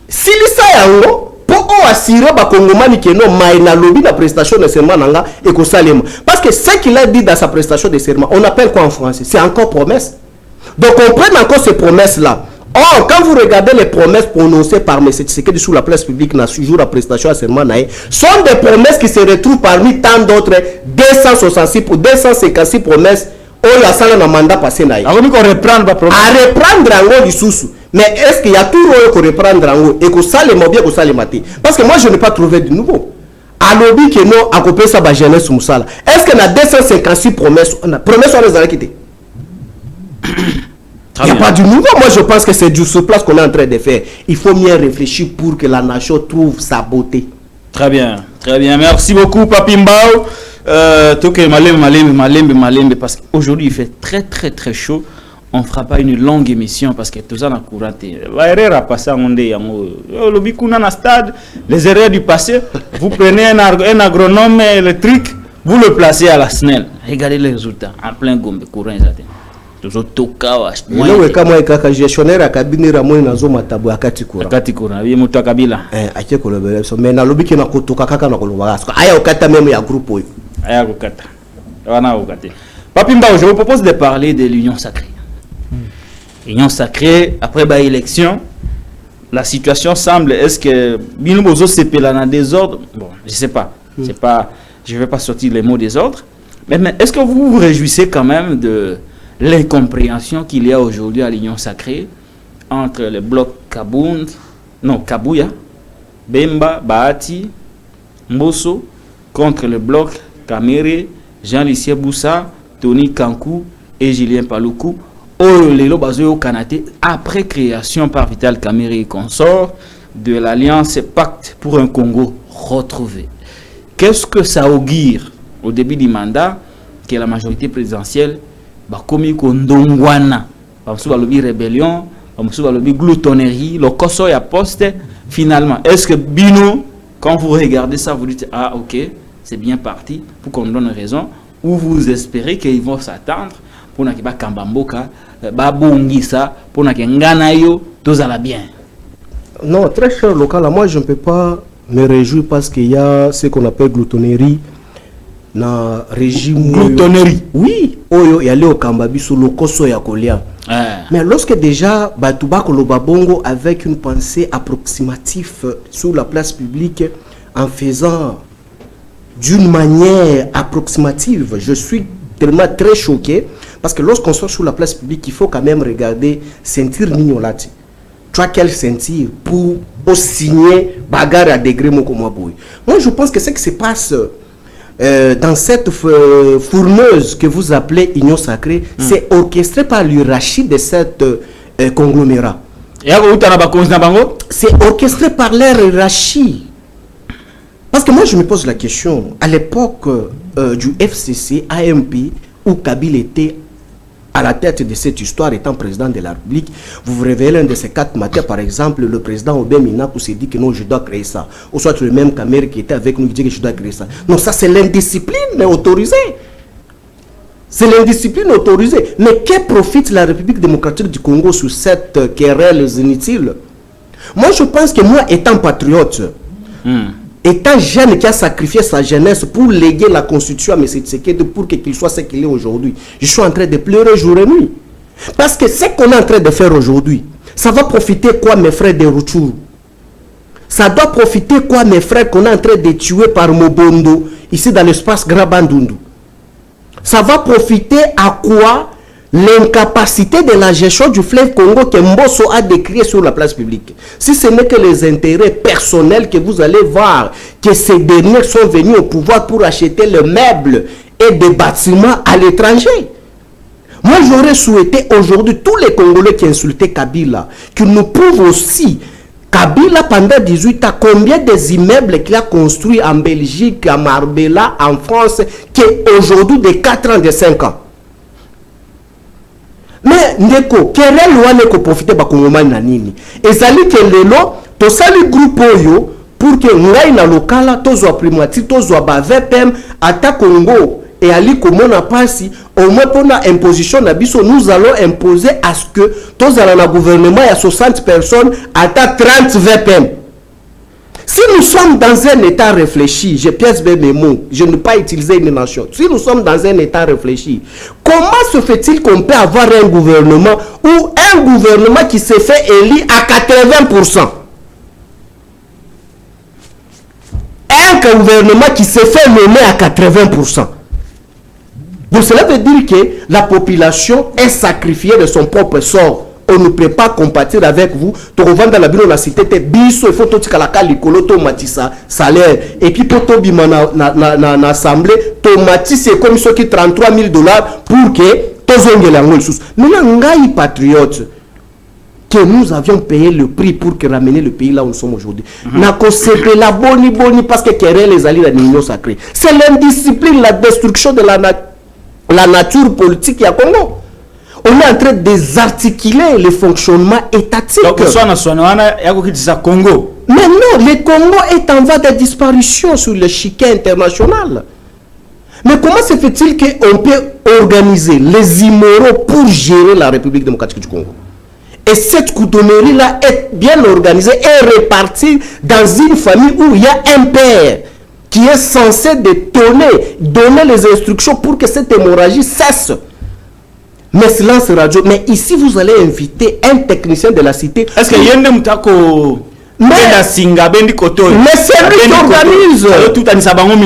Si ça y a pour assurer les Congolais que non, mais na lobby la prestation de serment nanga et que ça parce que ce qu'il a dit dans sa prestation de serment, on appelle quoi en français? C'est encore promesse. Donc on prend encore ces promesses là. Or, quand vous regardez les promesses prononcées par M. Tshisekedi sur la place publique, na jour la prestation à serment sont des promesses qui se retrouvent parmi tant d'autres 266 ou 256 promesses où il y a ça dans le mandat passé. On reprendre en du sous. Mais est-ce qu'il y a tout le qu'on reprendre en haut et que ça les mobiles que ça les maté? Parce que moi je n'ai pas trouvé de nouveau. À lobby que non, à couper ça, jeunesse Moussala. Est-ce qu'il y a 256 promesses? Promesses on les a quittées. Il n'y a pas du nouveau. Moi, je pense que c'est du surplace qu'on est en train de faire. Il faut mieux réfléchir pour que la nation trouve sa beauté. Très bien, très bien. Merci beaucoup, Papi Mbao. Parce qu'aujourd'hui, il fait très, très, très chaud. On ne fera pas une longue émission parce que tout ça n'a courant. Les erreurs du passé, vous prenez un agronome électrique, vous le placez à la SNEL. Regardez les résultats. En plein gombe, courant. Wewe kama ikaka gestionnaire akabini ramoni nazo matabu akati kura ye mutu akabila ake kolobele so mais na lobiki na kutoka kaka na koloba aya okata même ya groupe oyo aya okata wana okate. Papi Mbao, je vous propose de parler de l'union sacrée. Union sacrée après ba élection, la situation semble, est-ce que bino bozo sepela na désordre? Bon, je sais pas. C'est pas, je vais pas sortir les mots désordre, mais est-ce que vous vous réjouissez quand même de l'incompréhension qu'il y a aujourd'hui à l'Union sacrée entre le bloc Kabuya, Bemba, Bahati, Mbosso, contre le bloc Kamere, Jean-Lucien Boussa, Tony Kankou et Julien Paluku, Lelo Bazoyo Kanate, après création par Vital Kamere et consort de l'Alliance Pacte pour un Congo retrouvé. Qu'est-ce que ça augure au début du mandat que la majorité présidentielle bakomi kondongwana bamusu balobi rébellion bamusu balobi gloutonnerie le koso ya poste? Finalement, est-ce que bino, quand vous regardez ça, vous dites ah ok, c'est bien parti pour qu'on donne raison, ou vous espérez qu'ils vont s'attendre pour na kiba kambamboka babongisa pour na ngana yo tozala bien? Non, très cher local, moi je ne peux pas me réjouir parce qu'il y a ce qu'on appelle gloutonnerie na régime gloutonnerie. Oui, oyo yale au Kambabi sur le koso ya kolia. Mais lorsque déjà Batouba Kolobabongo avec une pensée approximative sur la place publique en faisant d'une manière approximative, je suis tellement très choqué parce que lorsqu'on sort sur la place publique, il faut quand même regarder ceinture nignolati. Tu as quelle ceinture pour signer bagarre à degré mokomaboui. Moi je pense que ce qui se passe dans cette fourneuse que vous appelez Union sacrée, c'est orchestré par l'hierarchie de cette conglomérat. C'est orchestré par leur hiérarchie. Parce que moi je me pose la question, à l'époque du FCC, AMP, où Kabila était à la tête de cette histoire étant président de la République, vous vous révélez un de ces 4 matins, par exemple, le président Obé Minakou s'est dit que non, je dois créer ça. Ou soit le même caméra qui était avec nous qui dit que je dois créer ça. Non, ça c'est l'indiscipline autorisée. C'est l'indiscipline autorisée. Mais que profite la République démocratique du Congo sur cette querelle inutile? Moi je pense que moi étant patriote, étant jeune qui a sacrifié sa jeunesse pour léguer la constitution à M. Tshisekedi pour qu'il soit ce qu'il est aujourd'hui, je suis en train de pleurer jour et nuit. Parce que ce qu'on est en train de faire aujourd'hui, ça va profiter quoi mes frères de Rutshuru? Ça doit profiter quoi mes frères qu'on est en train de tuer par Mobondo, ici dans l'espace Grand Bandundu? Ça va profiter à quoi l'incapacité de la gestion du fleuve Congo que Mbosso a décrié sur la place publique? Si ce n'est que les intérêts personnels que vous allez voir, que ces derniers sont venus au pouvoir pour acheter le meuble et des bâtiments à l'étranger. Moi j'aurais souhaité aujourd'hui tous les Congolais qui insultaient Kabila qu'ils nous prouvent aussi Kabila pendant 18 ans combien des immeubles qu'il a construits en Belgique, à Marbella, en France, qui aujourd'hui de 4 ans, de 5 ans. Mais ndeko quelle loi neko profiter ba kongomani na nini ezali ke lelo to sali groupe oyo pour que ngai na lokala tozwa primature tozwa ba VPM ata Congo et Ali comment on a pas si au moins pour la imposition d'abisso nous allons imposer à ce que tous dans le gouvernement il y a 60 personnes à 30-20 PM. Si nous sommes dans un état réfléchi, je pèse bien mes mots, je ne vais pas utiliser une nation. Si nous sommes dans un état réfléchi, comment se fait-il qu'on peut avoir un gouvernement ou un gouvernement qui se fait élire à 80%? Un gouvernement qui se fait nommer à 80%. Donc cela veut dire que la population est sacrifiée de son propre sort. On ne peut pas compatir avec vous. Tu revends dans la bureau de la cité, il faut que tu matissa salaire. Et puis pour tu na assemblée, tu matisse comme ceux qui $33 000 pour que tu zonges la ngol sous. Maintenant, ngai patriote que nous avions payé le prix pour que ramener le pays là où nous sommes aujourd'hui. N'a conséqué la boni parce que querelle les alliés de l'Union sacrée. C'est l'indiscipline, la destruction de la nature politique à Congo. On est en train de désarticuler le fonctionnement étatique. Donc, Congo. Mais non, le Congo est en voie de disparition sur le chiquet international. Mais comment se fait-il qu'on peut organiser les immoraux pour gérer la République démocratique du Congo? Et cette coudonnerie-là est bien organisée et répartie dans une famille où il y a un père qui est censé donner les instructions pour que cette hémorragie cesse. Mais silence radio. Mais ici, vous allez inviter un technicien de la cité. Est-ce qu'il y a un mutako? Mais c'est lui qui organise.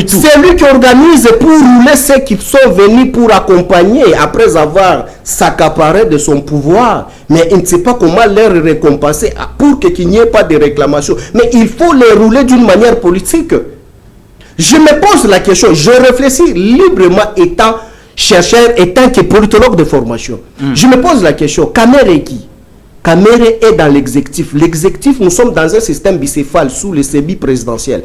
C'est lui qui organise pour rouler ceux qui sont venus pour accompagner après avoir s'accaparé de son pouvoir. Mais il ne sait pas comment les récompenser pour qu'il n'y ait pas de réclamation. Mais il faut les rouler d'une manière politique. Je me pose la question. Je réfléchis librement étant chercheur, étant que politologue de formation. Je me pose la question. Kamere est qui? Kamere est dans l'exécutif. L'exécutif, nous sommes dans un système bicéphale sous le CEBI présidentiel.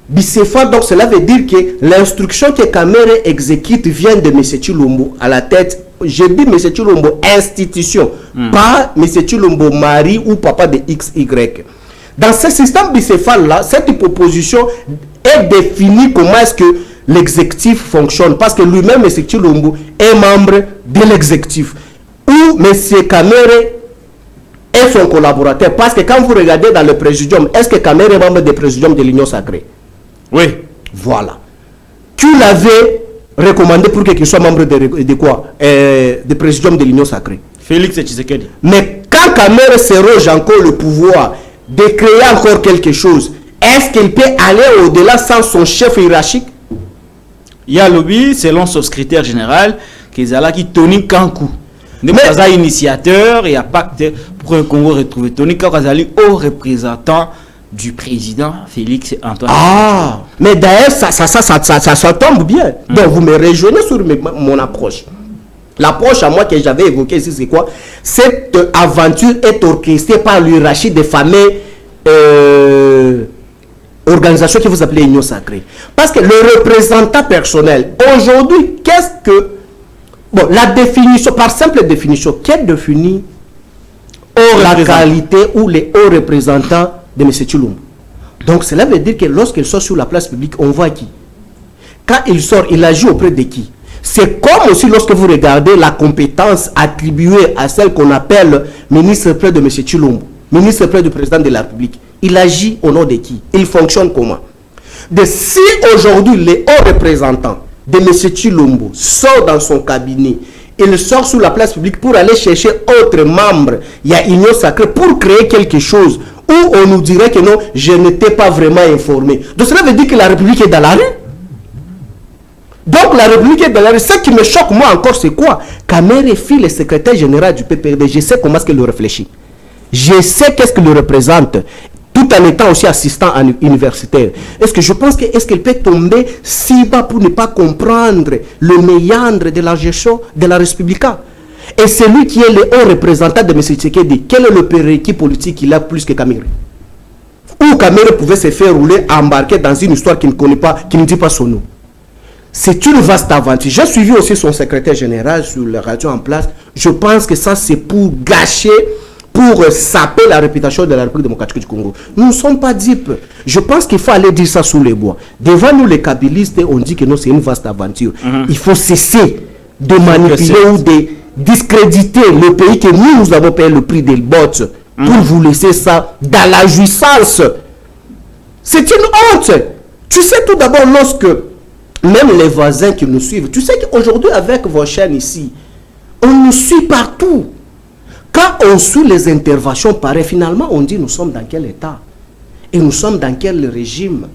Bicéphale, donc cela veut dire que l'instruction que Kamere exécute vient de M. Tshilombo à la tête. Je dis M. Tshilombo institution, pas M. Tshilombo mari ou papa de XY. Dans ce système bicéphale-là, cette proposition est définie comment est-ce que l'exécutif fonctionne. Parce que lui-même, M. Tshilombo, est membre de l'exécutif. Ou M. Kamere est son collaborateur. Parce que quand vous regardez dans le présidium, est-ce que Kamere est membre du présidium de l'Union sacrée? Oui. Voilà. Tu l'avais recommandé pour qu'il soit membre de quoi? Du présidium de l'Union sacrée. Félix Tshisekedi. Mais quand Kamere se roge encore le pouvoir de créer encore quelque chose, est-ce qu'il peut aller au-delà sans son chef hiérarchique? Il y a lobby, selon son secrétaire général, qu'ils allaient qui Tony Kankou. Mais initiateur et un pacte pour un Congo retrouvé. Tony Kankou au représentant du président Félix Antoine. Ah, mais d'ailleurs, ça tombe bien. Donc, vous me rejoignez sur mon approche. L'approche à moi que j'avais évoquée ici, c'est quoi? Cette aventure est orchestrée par l'hierarchie des familles organisation que vous appelez Union sacrée. Parce que le représentant personnel, aujourd'hui, qu'est-ce que... Bon, la définition, par simple définition, qu'est défini la qualité ou les hauts représentants de M. Tshilombo? Donc, cela veut dire que lorsqu'il sort sur la place publique, on voit qui? Quand il sort, il agit auprès de qui? C'est comme aussi lorsque vous regardez la compétence attribuée à celle qu'on appelle ministre près de M. Tshilombo, ministre près du président de la République. Il agit au nom de qui? Il fonctionne comment? De si aujourd'hui les hauts représentants de M. Tshilombo sort dans son cabinet, il sort sur la place publique pour aller chercher autres membres, il y a Union sacrée pour créer quelque chose où on nous dirait que non, je n'étais pas vraiment informé. Donc cela veut dire que la République est dans la rue. Donc la République est dans la rue. Ce qui me choque moi encore, c'est quoi? Kamere Fi, le secrétaire général du PPRD, je sais comment est-ce qu'il le réfléchit. Je sais qu'est-ce qu'il le représente, tout en étant aussi assistant universitaire. Est-ce que je pense que est-ce qu'il peut tomber si bas pour ne pas comprendre le méandre de la gestion de la République? Et c'est lui qui est le haut représentant de M. Tshisekedi. Quel est le prérequis politique qu'il a plus que Kamere? Ou Kamere pouvait se faire rouler, embarquer dans une histoire qu'il ne connaît pas, qui ne dit pas son nom. C'est une vaste aventure. J'ai suivi aussi son secrétaire général sur la radio en place. Je pense que ça c'est pour gâcher, pour pour saper la réputation de la République démocratique du Congo. Nous ne sommes pas dupes. Je pense qu'il faut aller dire ça sous les bois. Devant nous, les kabylistes, on dit que non, c'est une vaste aventure. Il faut cesser de manipuler ou de discréditer le pays que nous avons payé le prix des bottes pour vous laisser ça dans la jouissance. C'est une honte. Tu sais tout d'abord, lorsque même les voisins qui nous suivent, tu sais qu'aujourd'hui avec vos chaînes ici, on nous suit partout. Quand on suit les interventions pareilles, finalement on dit nous sommes dans quel état et nous sommes dans quel régime.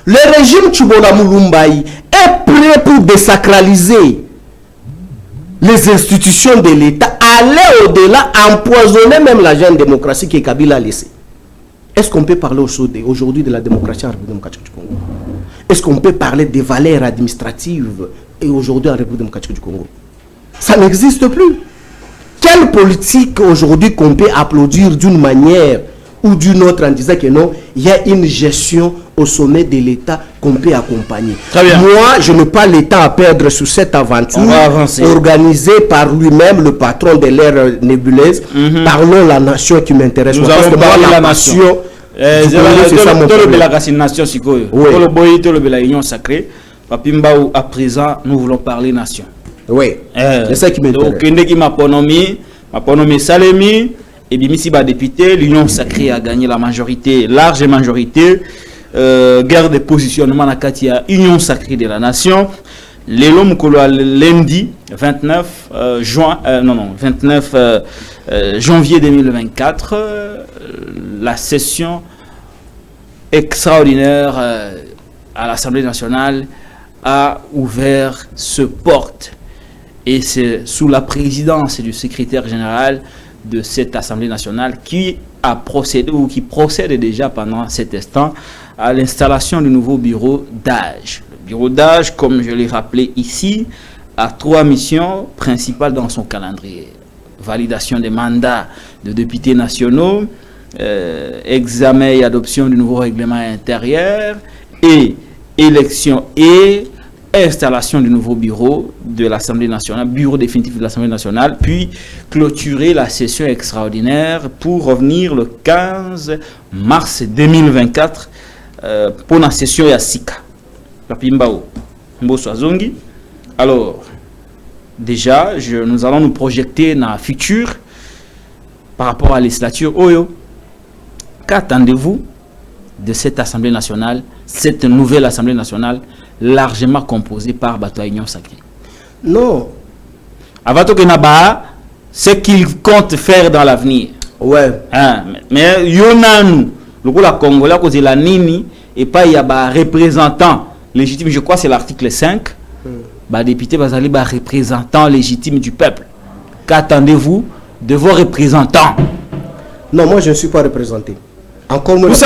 Le régime Tchibola Moulumbaï est prêt pour désacraliser les institutions de l'État, aller au-delà, empoisonner même la jeune démocratie que Kabila a laissée. Est-ce qu'on peut parler aujourd'hui de la démocratie en République démocratique du Congo? Est-ce qu'on peut parler des valeurs administratives et aujourd'hui en République démocratique du Congo? Ça n'existe plus. Quelle politique aujourd'hui qu'on peut applaudir d'une manière ou d'une autre en disant que non, il y a une gestion au sommet de l'État qu'on peut accompagner. Moi, je n'ai pas le temps à perdre sur cette aventure organisée par lui-même, le patron de l'ère nébuleuse. Parlons la nation qui m'intéresse. Nous allons parler la nation. À présent, nous voulons parler nation. Oui, c'est ça qui m'intéresse. Ma Salemi, et bien ici, député, l'Union sacrée a gagné la majorité, large majorité. Guerre de positionnement à Katia, Union sacrée de la nation. L'homme lundi 29 janvier 2024, la session extraordinaire à l'Assemblée nationale a ouvert ce porte. Et c'est sous la présidence du secrétaire général de cette Assemblée nationale qui a procédé ou qui procède déjà pendant cet instant à l'installation du nouveau bureau d'âge. Le bureau d'âge, comme je l'ai rappelé ici, a 3 missions principales dans son calendrier. Validation des mandats de députés nationaux, examen et adoption du nouveau règlement intérieur et élection et installation du nouveau bureau de l'Assemblée nationale, bureau définitif de l'Assemblée nationale, puis clôturer la session extraordinaire pour revenir le 15 mars 2024 pour la session Yassika. Alors, déjà, nous allons nous projeter dans le futur par rapport à la législature. Qu'attendez-vous de cette Assemblée nationale, cette nouvelle Assemblée nationale largement composée par Batoa Union Sacrée? Non. Avant que Naba, ce qu'il compte faire dans l'avenir. Ouais. Mais Yonanou, le Congolais, cause la Nini, et pas il y a un représentant légitime, je crois que c'est l'article 5. Député Bazali, représentant légitime du peuple. Qu'attendez-vous de vos représentants? Non, moi je ne suis pas représenté. Encore moins. Moi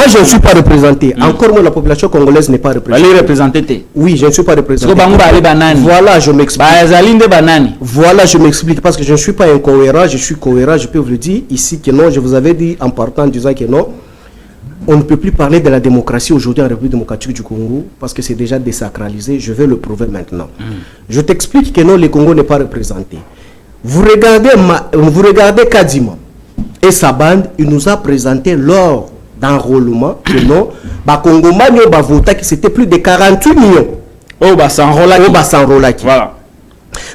je ne suis pas représenté. Encore moins la population congolaise n'est pas représentée. Oui, je ne suis pas représenté. Voilà, je m'explique. Voilà, je m'explique parce que je ne suis pas incohérent, je suis cohérent, je peux vous le dire ici que non, je vous avais dit en partant en disant que non, on ne peut plus parler de la démocratie aujourd'hui en République démocratique du Congo parce que c'est déjà désacralisé. Je vais le prouver maintenant. Je t'explique que non, le Congo n'est pas représenté. Vous regardez Kadima et sa bande, il nous a présenté lors d'enrôlement que non, Congo Mani a voté que c'était plus de 48 millions. Voilà.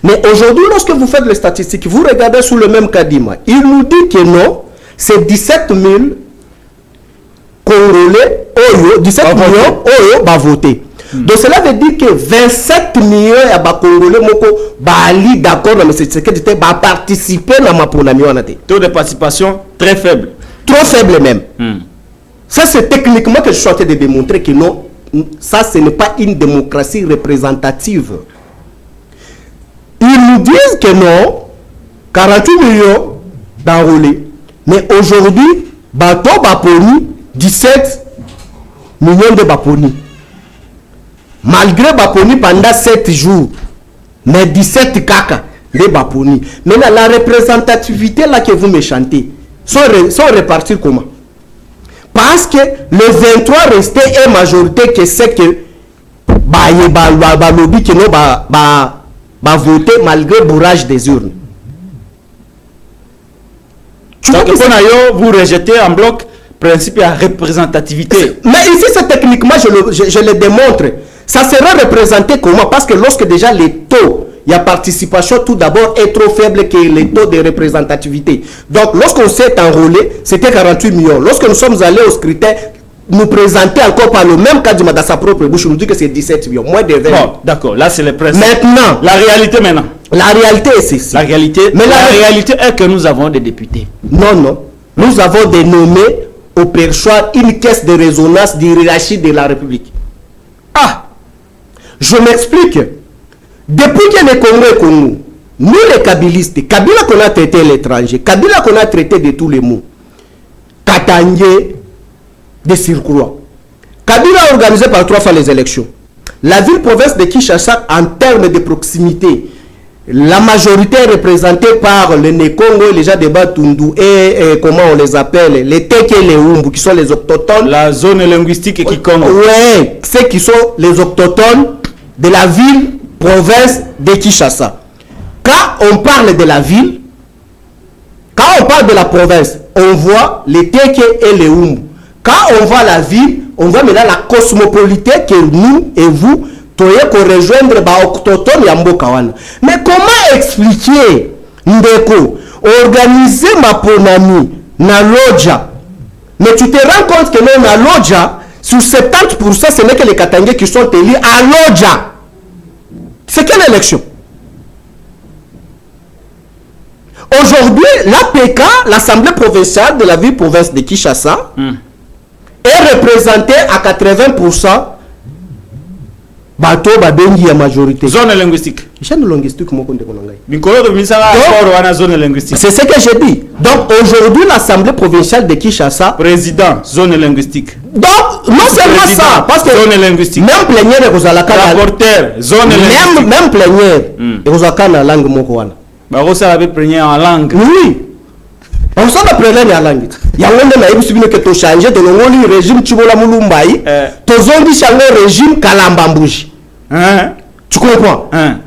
Mais aujourd'hui, lorsque vous faites les statistiques, vous regardez sous le même Kadima, il nous dit que non, c'est 17 000 Congolais, 17 millions, va voter. Donc cela veut dire que 27 millions de Congolais bali d'accord mais c'est ce que tu va participer dans ma taux de participation très faible. Trop faible même. Ça c'est techniquement que je suis en train de démontrer que non, ça ce n'est pas une démocratie représentative. Ils nous disent que non, 48 millions d'enrôlés. Mais aujourd'hui, bateau Baponi, 17 millions de Baponi. Malgré Baponi pendant 7 jours, mais 17 caca de Baponi. Maintenant, la représentativité là que vous me chantez, sont répartis comment? Parce que le 23 resté est majorité que c'est que lobby qui va voter malgré le bourrage des urnes. Donc, vous rejetez en bloc le principe de représentativité. Mais ici, c'est techniquement, je le démontre. Ça sera représenté comment? Parce que lorsque déjà les taux, il y a participation tout d'abord est trop faible que les taux de représentativité. Donc, lorsqu'on s'est enrôlé, c'était 48 millions. Lorsque nous sommes allés au scrutin, nous présenter encore par le même cadre dans sa propre bouche, on nous dit que c'est 17 millions, moins de 20. Bon, d'accord, là c'est le principe. Maintenant, la réalité maintenant. La réalité est ceci. La réalité, mais la réalité est que nous avons des députés. Non. Nous avons dénommé au perchoir une caisse de résonance d'hierarchie de la République. Ah, je m'explique. Depuis que le Congo est connu, nous les Kabilistes, Kabila qu'on a traité l'étranger, Kabila qu'on a traité de tous les mots, Katangé de Circroix. Kabila a organisé par 3 fois les élections. La ville-province de Kinshasa, en termes de proximité, la majorité est représentée par les Nekongo, les gens de Batundu et comment on les appelle, les Teke et les Umbu, qui sont les autochtones. La zone linguistique Kikongo. Oui, ceux qui sont les autochtones de la ville-province de Kinshasa. Quand on parle de la ville, quand on parle de la province, on voit les Teke et les Umbu. Quand on voit la ville, on voit maintenant la cosmopolité que nous et vous, qu'on rejoindre les autochtones Yambo Kawana. Mais comment expliquer, Ndeko, organiser ma ponami, na Lodja, mais tu te rends compte que non, na Lodja, sur 70%, ce n'est que les Katangais qui sont élus à Lodja. C'est quelle élection? Aujourd'hui, l'APK, l'Assemblée provinciale de la ville-province de Kinshasa, est représentée à 80% bateau babengi ya majorité. Zone linguistique. Zone linguistique moko ndeko nangai. Zone linguistique. C'est ce que j'ai dit. Donc aujourd'hui l'Assemblée provinciale de Kinshasa, président zone linguistique. Donc non seulement ça, parce que zone linguistique. Même plénière et Kozalaka rapporteur zone linguistique. Même plénière et Kozalaka na langue moko wana. Ba rosa la plénière en langue. Oui. On s'en a plénière en langue. Il y a un na yebisi bino que to changer de ngoli régime Chibola Mulumbai, to zongi chango régime Kalambambuji. Hein? Tu comprends? Hein?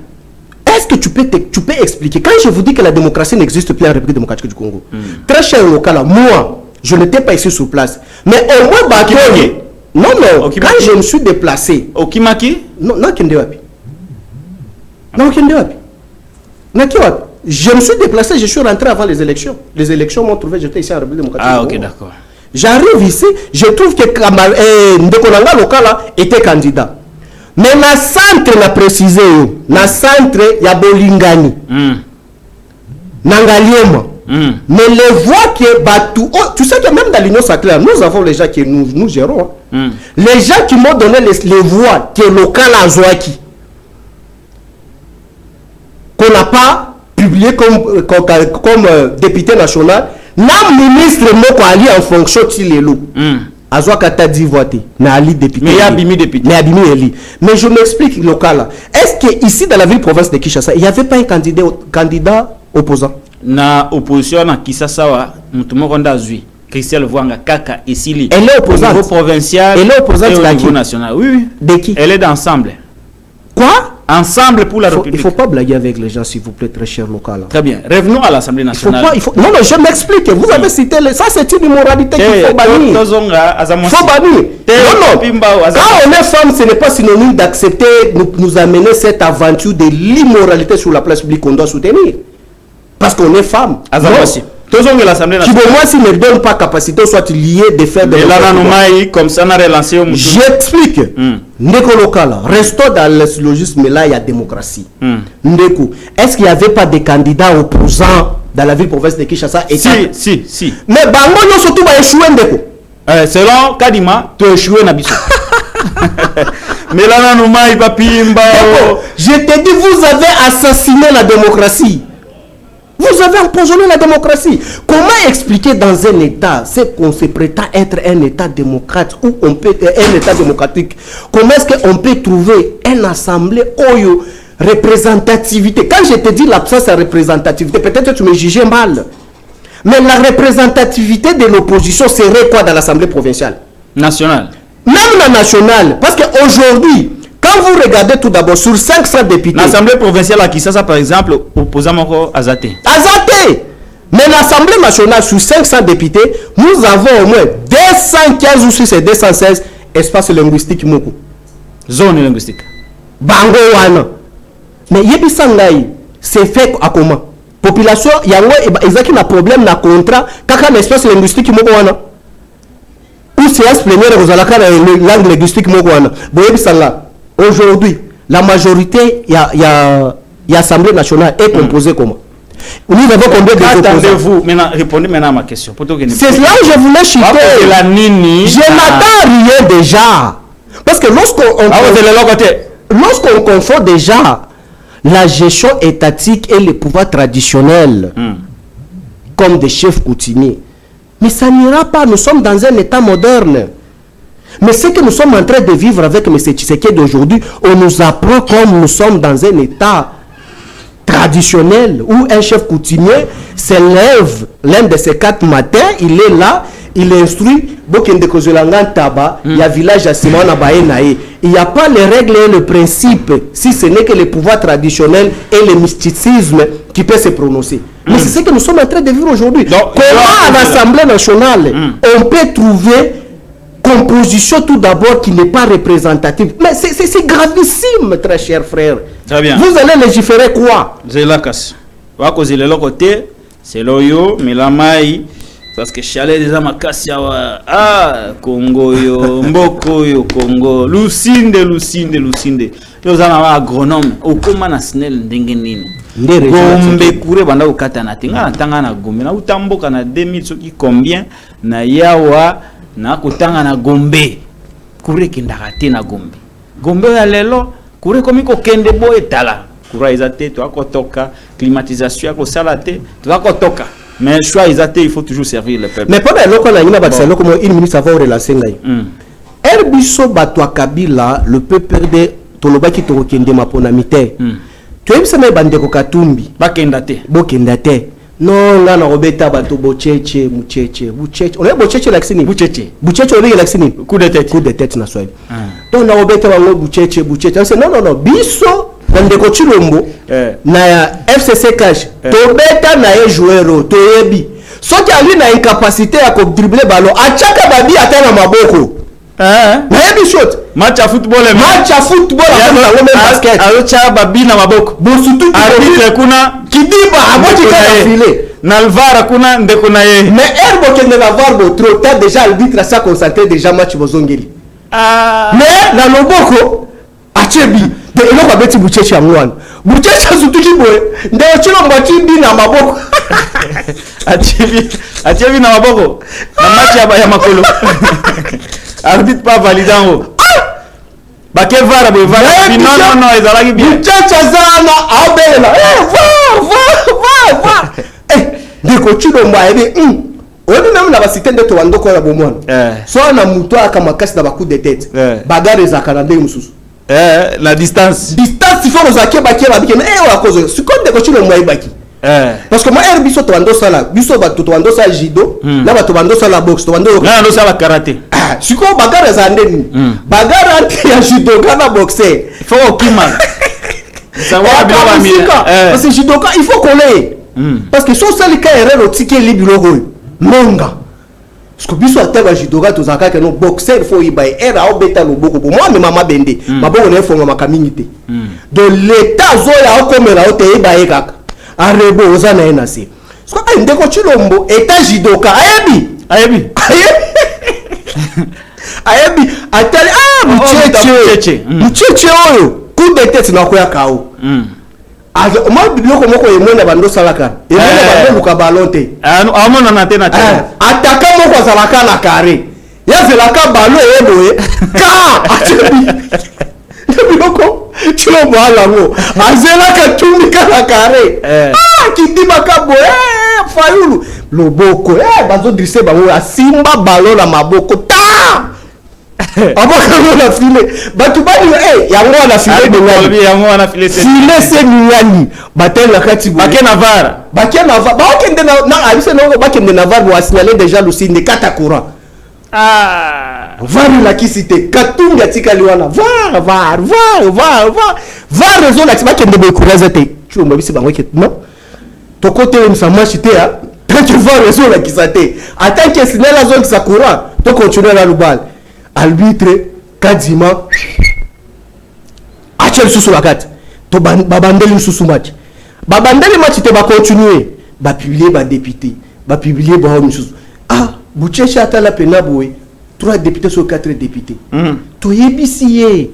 Est-ce que tu peux expliquer? Quand je vous dis que la démocratie n'existe plus en République démocratique du Congo, très cher local, moi, je n'étais pas ici sur place. Mais au moins, non, quand je me suis déplacé. Au Kimaki? Non, Kendewapi. Non, Kendewapi. Je me suis déplacé, je suis rentré avant les élections. Les élections m'ont trouvé, j'étais ici en République démocratique du Congo. Ah, ok, d'accord. J'arrive ici, je trouve que Ndekonanga local était candidat. Mais na centre na précisé na centre ya Bolingani Nangaliema mais les voix que Batou tu sais que même dans l'Union sacrée nous avons les gens qui nous gérons les gens qui m'ont donné les voix que local à Zouaki qu'on n'a pas publié comme député national na ministre moko ali en fonction tilelo Azouakata dit voter, mais Ali député. Mais Abimi député. Mais Abimi Eli. Mais je m'explique local. Est-ce que ici dans la ville-province de Kinshasa, il n'y avait pas un candidat opposant? Na opposition na Kinshasa, Mutumoronda Zui, Christelle Vouanga Kaka et Sili. Elle est opposante. Au niveau provincial. Elle est opposante et au niveau national. Oui. De qui? Elle est d'ensemble. Quoi? Ensemble pour la République. Il ne faut pas blaguer avec les gens, s'il vous plaît, très cher local. Très bien. Revenons à l'Assemblée nationale. Non, je m'explique. Vous avez cité ça, c'est une immoralité qu'il faut bannir. Il faut bannir. Non. Quand on est femme, ce n'est pas synonyme d'accepter nous amener cette aventure de l'immoralité sur la place publique qu'on doit soutenir. Parce qu'on est femme. L'Assemblée nationale. Qui, moi, s'il ne donne pas capacité, soit lié de faire de la comme ça, on a relancé au J'explique. Ndeko local, restons dans le syllogisme, mais là, il y a démocratie. Ndeko, est-ce qu'il n'y avait pas de candidats opposants dans la ville-province de Kinshasa? Si. Mais Bango, nous surtout, va échouer, Ndeko. Selon Kadima, tu as échoué, Nabiso. Mais là, je te dis, vous avez assassiné la démocratie. Vous avez empoisonné la démocratie. Comment expliquer dans un État, c'est qu'on se prétend être un État démocrate ou un État démocratique? Comment est-ce qu'on peut trouver une assemblée oyo représentativité? Quand je te dis l'absence de représentativité, peut-être que tu me jugeais mal. Mais la représentativité de l'opposition serait quoi dans l'Assemblée provinciale? Nationale. Même la nationale. Parce qu'aujourd'hui, quand vous regardez tout d'abord sur 500 députés. L'Assemblée provinciale à Kinshasa, par exemple, opposant Moko Azate. Azate! Mais l'Assemblée nationale, sur 500 députés, nous avons au moins 215 ou sur ces 216 espaces linguistiques. Zone linguistique. Bango wana. Mais Yebisangai, c'est fait à comment? Population, il y a un problème na contrat, kaka un espace linguistique wana. Ou séance plénière aux alaka la langue linguistique wana. Bon Yebisanga, aujourd'hui, la majorité, il y a l'Assemblée nationale est composée comment? Nous avons combien de attendez-vous maintenant, répondez maintenant à ma question. C'est là où je voulais chuter. Je n'attends rien déjà. Parce que lorsqu'on confond déjà la gestion étatique et le pouvoir traditionnel comme des chefs coutumiers, mais ça n'ira pas. Nous sommes dans un état moderne. Mais ce que nous sommes en train de vivre avec M. Tshisekedi d'aujourd'hui, on nous apprend comme nous sommes dans un état traditionnel où un chef coutumier se l'un de ces 4 matins, il est là, il instruit il y a village à Simona Baenae. Il n'y a pas les règles et le principe si ce n'est que le pouvoir traditionnel et le mysticisme qui peut se prononcer. Mais c'est ce que nous sommes en train de vivre aujourd'hui. Comment à l'Assemblée nationale on peut trouver composition tout d'abord qui n'est pas représentative? Mais c'est gravissime, très cher frère. Très bien. Vous allez légiférer quoi? C'est la casse. C'est le côté, c'est l'oyo, mais la maille, parce que chalet des amakasi Congo yo, Mboko yo, Congo, Lucinde. Nous avons un agronome, au comment national n'dengenine. Gombe kure banda ukata na tinga na tanga na Gombe na utamboka na 2000 soki combien na yawa na kutanga na Gombe kure kindakate na Gombe ya lelo kure komiko kende bo etala kura izate to akotoka climatisation yako salate to akotoka mais choix izate il faut toujours servir le peuple. Mais pendant loko na ngina batsalo comme une minute avant relancer ngai Herbiso batwa Kabila le peuple de tolobaki to kende mapona mite tu ebisa me bandeko Katumbi bokenda te non nga na robeta bato bocheche on est bocheche laksini bucheche on est laksini coup de tête na Swahili donc na robeta bango bucheche non biso bandeko Chilombo na FCC cash to beta na e joueur to yebi soki ali na incapacité ya ko dribbler ballon achaka babi atana maboko na yebi shot match à football ya basket acha babi na maboko bosutu arbitre kuna kidiba aboti kana filer na alvara kuna ndeko na ye mais herbo kende na varbo trop tard déjà arbitre a sa concentré déjà match bozongeli mais na loboko achebi de eloko beti bucheche amwana bucheche sutuki boye nde Chilombo chibi na maboko achebi na maboko na match ya makolo arbitre pas validant Baké vara boy vara non ezalaki bien bucheche zana abela va ndeko Chilombo ayebi oni même na basité de to wandoko ya bomwana so na muto aka makasi na bacoup de tête bagarre za kanande mususu la distance il faut nous acquérir baké babike à cause ce qu'on ndeko Chilombo ayebaki parce que moi biso to wando sala biso ba to wando sala judo na ba to wando sala boxe to wando na sala karaté siko bagarre za ndeni bagarre anti ya judo kana boxer faut okima ça va bien la mine parce que judo il faut coller parce que so sali ka erreur otike libiro hoyo monga parce que biso ataba judoka to zakaka no boxer faut ibai era au beta loboko bo moi mama bende maboko na fonga makamingite de l'état zoya okomera ote ibai kaka arebo ozana enasi parce que ndeko Chilombo état judoka ayebi atali mucheche oyo coup de tête na koya kao moi biloko moko yemona bando salaka yemona bando luka balonte amona na tena ataka moko azalaka na carré yazelaka balo eboye ka achebi biloko Chilombo alango azelaka tumika na carré kidimaka boye fayulu loboko bazo drisse bango asimba balo na maboko ta abaka na file batu bani yango na file de ngani yango na file se ngani batela kati baké na vara bakende na abise no bakende na vara bo signaler déjà Lucinde kata courant vara la kisite katunga tikali wana var raison la bakende be courage te chumba bisi bango ke non to côté msa machite ya Quand tu vois réseau là qui s'attend, attends que c'est la zone qui s'accroît, tu continues à le bal. Arbitre, Kadima, Achel sous la carte, tu babandeli sous match. Babandeli match, tu vas continuer. Va publier, va député, va publier, va homme sous. Ah, Boucheche a la peine 3 députés sur 4 députés. Tu es bisié.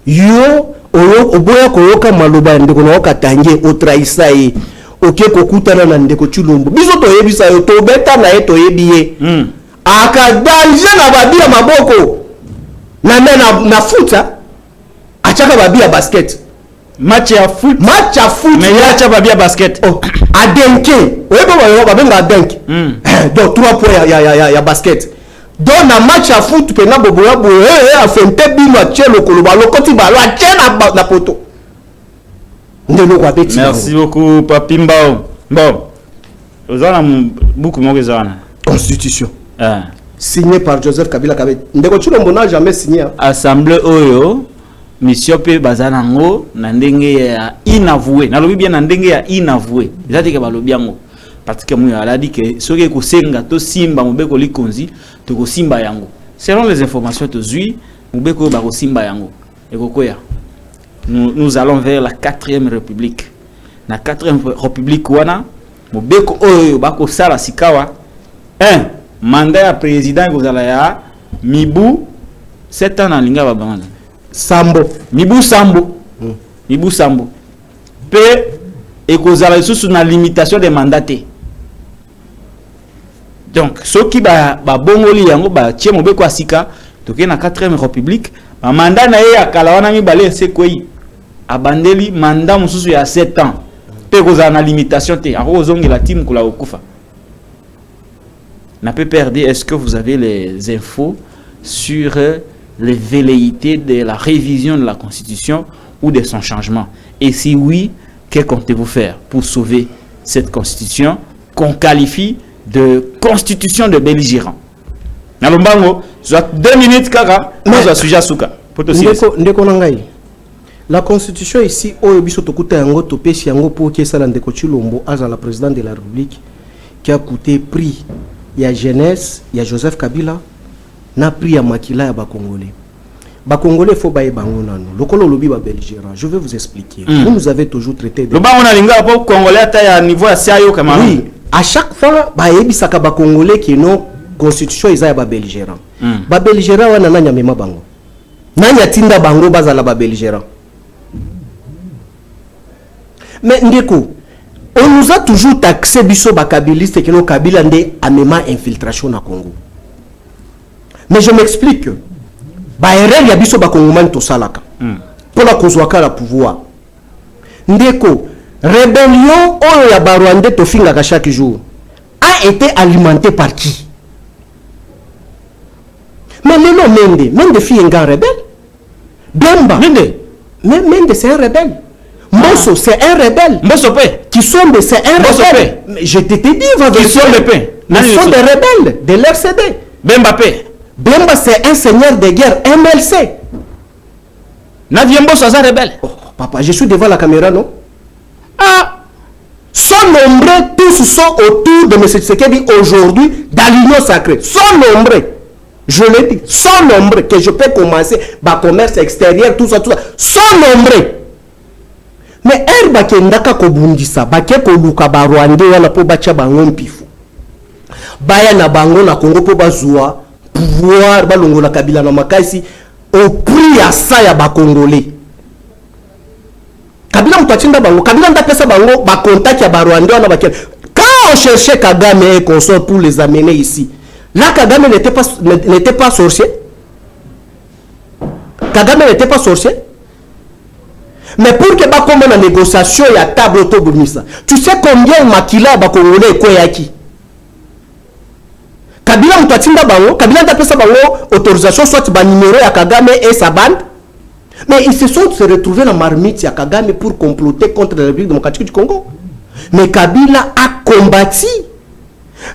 Yo, oboya koyoka maloba ndeko na okatange otraisa ye. Oke kokutana na ndeko Chilombo. Biso to yebisa yo to beta na ye to yebiye. Akadanje na babia maboko. Na futa achaka babia basket. Match à foot. Mais il y a babia basket. Oh, adenke. Oyeba babenga adenke. Donc 3 points ya basket. Donc na match à foot pena boboya boye a fente bino a tchelo koloba lokoti balo a tchena na poto. Merci beaucoup Papi Mbao. Bon. Ozana beaucoup mo kezana. Constitution. Signé par Joseph Kabila Kabe. Ndeko Chilombo n'a jamais signé. Assemblée oyo mission pe bazana ngo na ndenge ya inavoué. Na lobi bien na ndenge ya inavoué. Ezati ke balobi yango. Parce que moi elle a dit que ce que kosenga to simba mobeko likonzi to ko simba yango. Selon les informations to zui mobeko ba ko simba yango. Et kokoya. Nous allons vers la 4e république. Na 4e république wana mobeko oyo ba ko sala sikawa. Mandat ya président kozala ya mibu 7 ans na linga ba bangana. Sambo. Mibu Sambo. Mibu Sambo. Pe ekozala sous na limitation des mandats. Donc ceux qui ba bongoli yango ba tie mobeko asika toke na 4e république ba mandat na ye akala wana mi balé c'est quoi abandeli mandat mususu ya 7 ans pe kozala na limitation te ako zongi la team kula okufa na peut perdre. Est-ce que vous avez les infos sur les velléités de la révision de la constitution ou de son changement, et si oui, que comptez-vous faire pour sauver cette constitution qu'on qualifie de constitution de belligérant? Nalombango, soit 2 minutes kaka, nous a sujet souka. Ndeko nangai. La constitution ici, oyo biso tokuta yango topesi yango pour que ça Ndeko Chilombo aza la président de la République qui a coûté prix ya jeunesse, ya Joseph Kabila na prix ya makila ya ba Congolais. Ba Congolais faut baye bango nanu. Lokolo lobi ba belligérant. Je vais vous expliquer. Vous nous avez toujours traité de le bango na linga pour Congolais ta ya niveau ya sayo kama. Oui, à chaque fois ba yebisaka ba Congolais qui non constitution isa ya ba belligérant. Ba belligérant wana nanya mema bango. Nanya tinda bango bazala ba belligérant. Mais ndeko, on nous a toujours taxé biso ba kabiliste que no Kabila nde amema infiltration na Congo. Mais je m'explique. Ba erreur ya biso ba kongomani to salaka. Pour la kozwaka la pouvoir. Ndeko, rébellion oyo ya ba Rwandais to finga chaque jour a été alimentée par qui? Mais lelo Mende fi un grand rebelle. Bemba. Mende c'est un rebelle. Mosso c'est un rebelle. Mosso qui sont de c'est un rebelle. Je te dis va qui sont des paix. Ils sont des rebelles de l'RCD. Bemba c'est un seigneur de guerre MLC. Naviembo c'est un rebelle. Oh, papa, je suis devant la caméra, non? Ah, sont nombreux, tous sont autour de M. Tshisekedi aujourd'hui dans l'union sacrée. Sont nombreux. Je l'ai dit, sont nombreux que je peux commencer par commerce extérieur, tout ça. Sont nombreux. Mais elle bake ndaka kobundisa, bake koluka ba Rwandais wana po bacha bango mpifu. Baya na bango na Congo po bazua pouvoir balongola Kabila na makasi au prix à ça ya ba Congolais. Kabila mutachinda bango, Kabila ndapesa bango ba contact ya ba Rwandais wana bake. Quand on cherchait Kagame et consort pour les amener ici, là Kagame n'était pas sorcier. Kagame n'était pas sorcier. Mais pour que comme la négociation il y a table autobomisa. Tu sais combien makila ba Congolais ko yaki? Kabila mutatinda bango, Kabila ndapesa bango autorisation soit ba numéro ya Kagame et sa bande. Mais ils se sont retrouvés dans marmite ya Kagame pour comploter contre la République démocratique du Congo. Mais Kabila a combattu.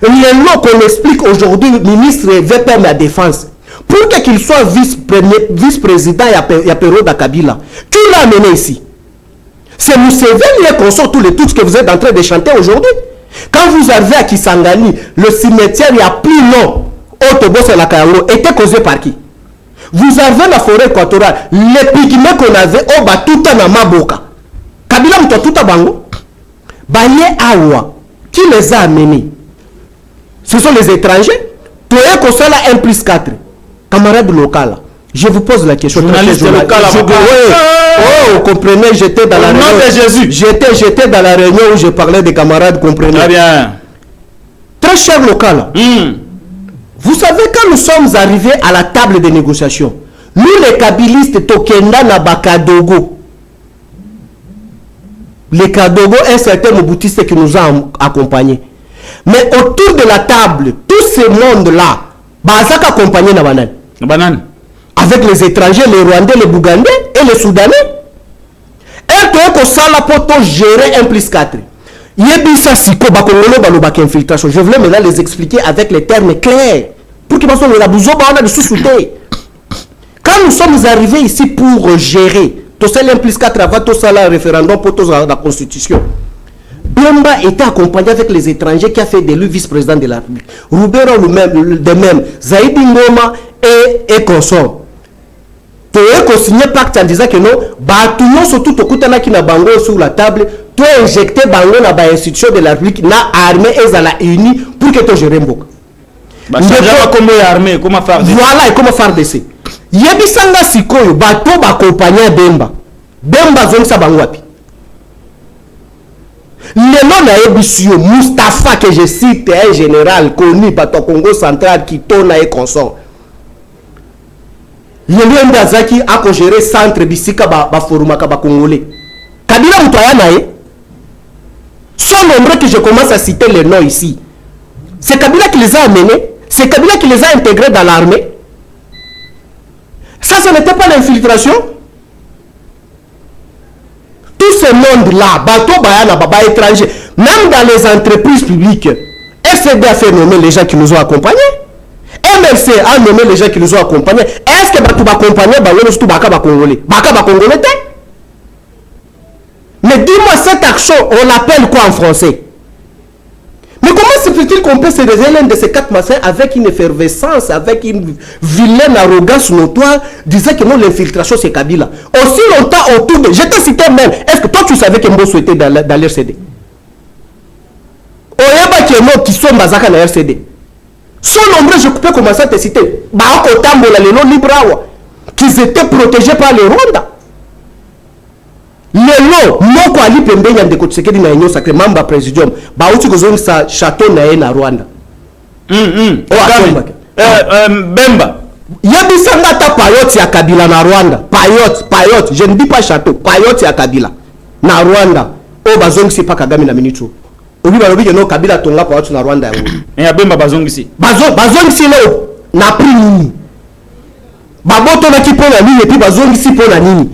Les lois qu'on explique aujourd'hui, ministre VP de la défense, pour qu'il soit vice-président, il y a Pedro da Kabila. Qui l'a amené ici? C'est Museveni et consort tous les trucs que vous êtes en train de chanter aujourd'hui. Quand vous arrivez à Kisangani, le cimetière, il y a plus long, Autobos et la Kayango, était causé par qui? Vous avez la forêt équatoriale, les pygmées qu'on avait, oh, bah, tout en Maboka. Kabila mto tout à Bango. Baye Awa, qui les a amenés? Ce sont les étrangers. Toye Kosala 1 plus 4. Camarade local. Je vous pose la question. Journaliste local. Oh, comprenez, j'étais dans la réunion. Au nom de Jésus. J'étais dans la réunion où je parlais des camarades, comprenez. Très bien. Très cher local. Vous savez, quand nous sommes arrivés à la table de négociation, nous les kabylistes, Tokenda na Bakadogo, les Kadogo, un certain Moboutiste qui nous a accompagnés. Mais autour de la table, tout ce monde-là, Bazaka accompagné na banane. Avec les étrangers, les Rwandais, les Bougandais et les Soudanais. Et toi, que ça la poto gérer 1 plus 4. Yebisa siko bakongolo balobak infiltration. Je voulais maintenant les expliquer avec les termes clairs. Pour qu'ils fassent la bouzo de sous-souté. Quand nous sommes arrivés ici pour gérer, tout ça 1 plus 4 avant tout ça, le référendum pour la Constitution. Bemba était accompagné avec les étrangers qui a fait de lui vice-président de la République. Roubero de même, Zaïdi Ngoma et consort. Tu as signé pacte en disant que non, tout le monde surtout qui na bango sur la table, tu as injecté bango dans l'institution de la République, na armée et à la unie pour que tu gères Mboka. Comment faire voilà, et comment faire d'essai. Yebisanga sikoyo, bato accompagné Bemba. Bemba zonsa bangwapi. Le nom na Ebisio, Mustapha que je cite, un général connu par ton Congo central qui tourne et consort. Le lieu d'Azaki a géré centre Bissika Forumaka Congolais. Kabila Moutoyanae, sont nombreux que je commence à citer les noms ici. C'est Kabila qui les a amenés, c'est Kabila qui les a intégrés dans l'armée. Ça, ce n'était pas l'infiltration. Tout ce monde-là, bateau bayana, baba étranger, même dans les entreprises publiques, FCD a fait nommer les gens qui nous ont accompagnés. MLC a nommé les gens qui nous ont accompagnés. Est-ce que bateau va accompagner Baka Congolais? Baka Congolais? Mais dis-moi, cette action, on l'appelle quoi en français? Mais comment se fait-il qu'on peut se révéler de ces 4 massins avec une effervescence, avec une vilaine arrogance notoire, disant que non, l'infiltration c'est Kabila. Aussi longtemps autour de... Je t'ai cité même. Est-ce que toi tu savais que Mbo souhaitait dans l'RCD? Oyeba qui est mort, qui sont Bazaka dans l'RCD. Sont nombreux, je peux commencer à te citer. Baoko Tambola, les noms Librawa, qu'ils étaient protégés par les Rwanda. Lelo moko ali pembeni ya ndeko Tshisekedi na Union Sacrée Mamba Presidium ba uti kozongi sa château na Rwanda. Bemba yebisanga ta payote ya Kabila na Rwanda. Payote, je ne dis pas château, payote ya Kabila na Rwanda. O bazongi si pa Kagame na Minitu. Obi balobi ke no Kabila tonga payote na Rwanda yango. Ya Bemba bazongi si. Bazongi si leo na prix.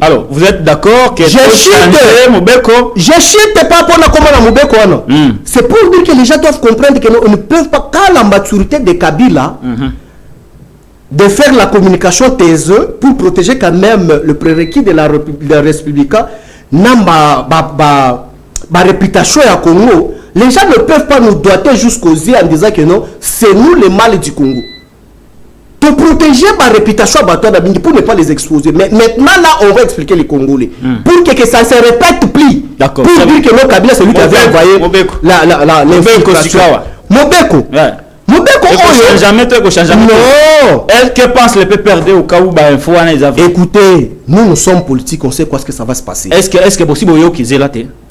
Alors, vous êtes d'accord que je chute pas pour la commande Mobeko. C'est pour dire que les gens doivent comprendre qu'on ne peut pas, quand la maturité de Kabila, de faire la communication taiseux pour protéger quand même le prérequis de la République, ma réputation à Congo, les gens ne peuvent pas nous doiter jusqu'aux yeux en disant que non, c'est nous les mâles du Congo. Pour protéger ma réputation pour ne pas les exposer. Mais maintenant, là, on va expliquer les Congolais. Pour que ça ne se répète plus. D'accord. Pour dire que nos Kabila, c'est lui qui avait envoyé l'infiltration. Mobeko. Mobeko, non. Que pense le PPRD au cas où info écoutez, nous sommes politiques, on sait quoi ce que ça va se passer. Est-ce que possible qu'ils aient là?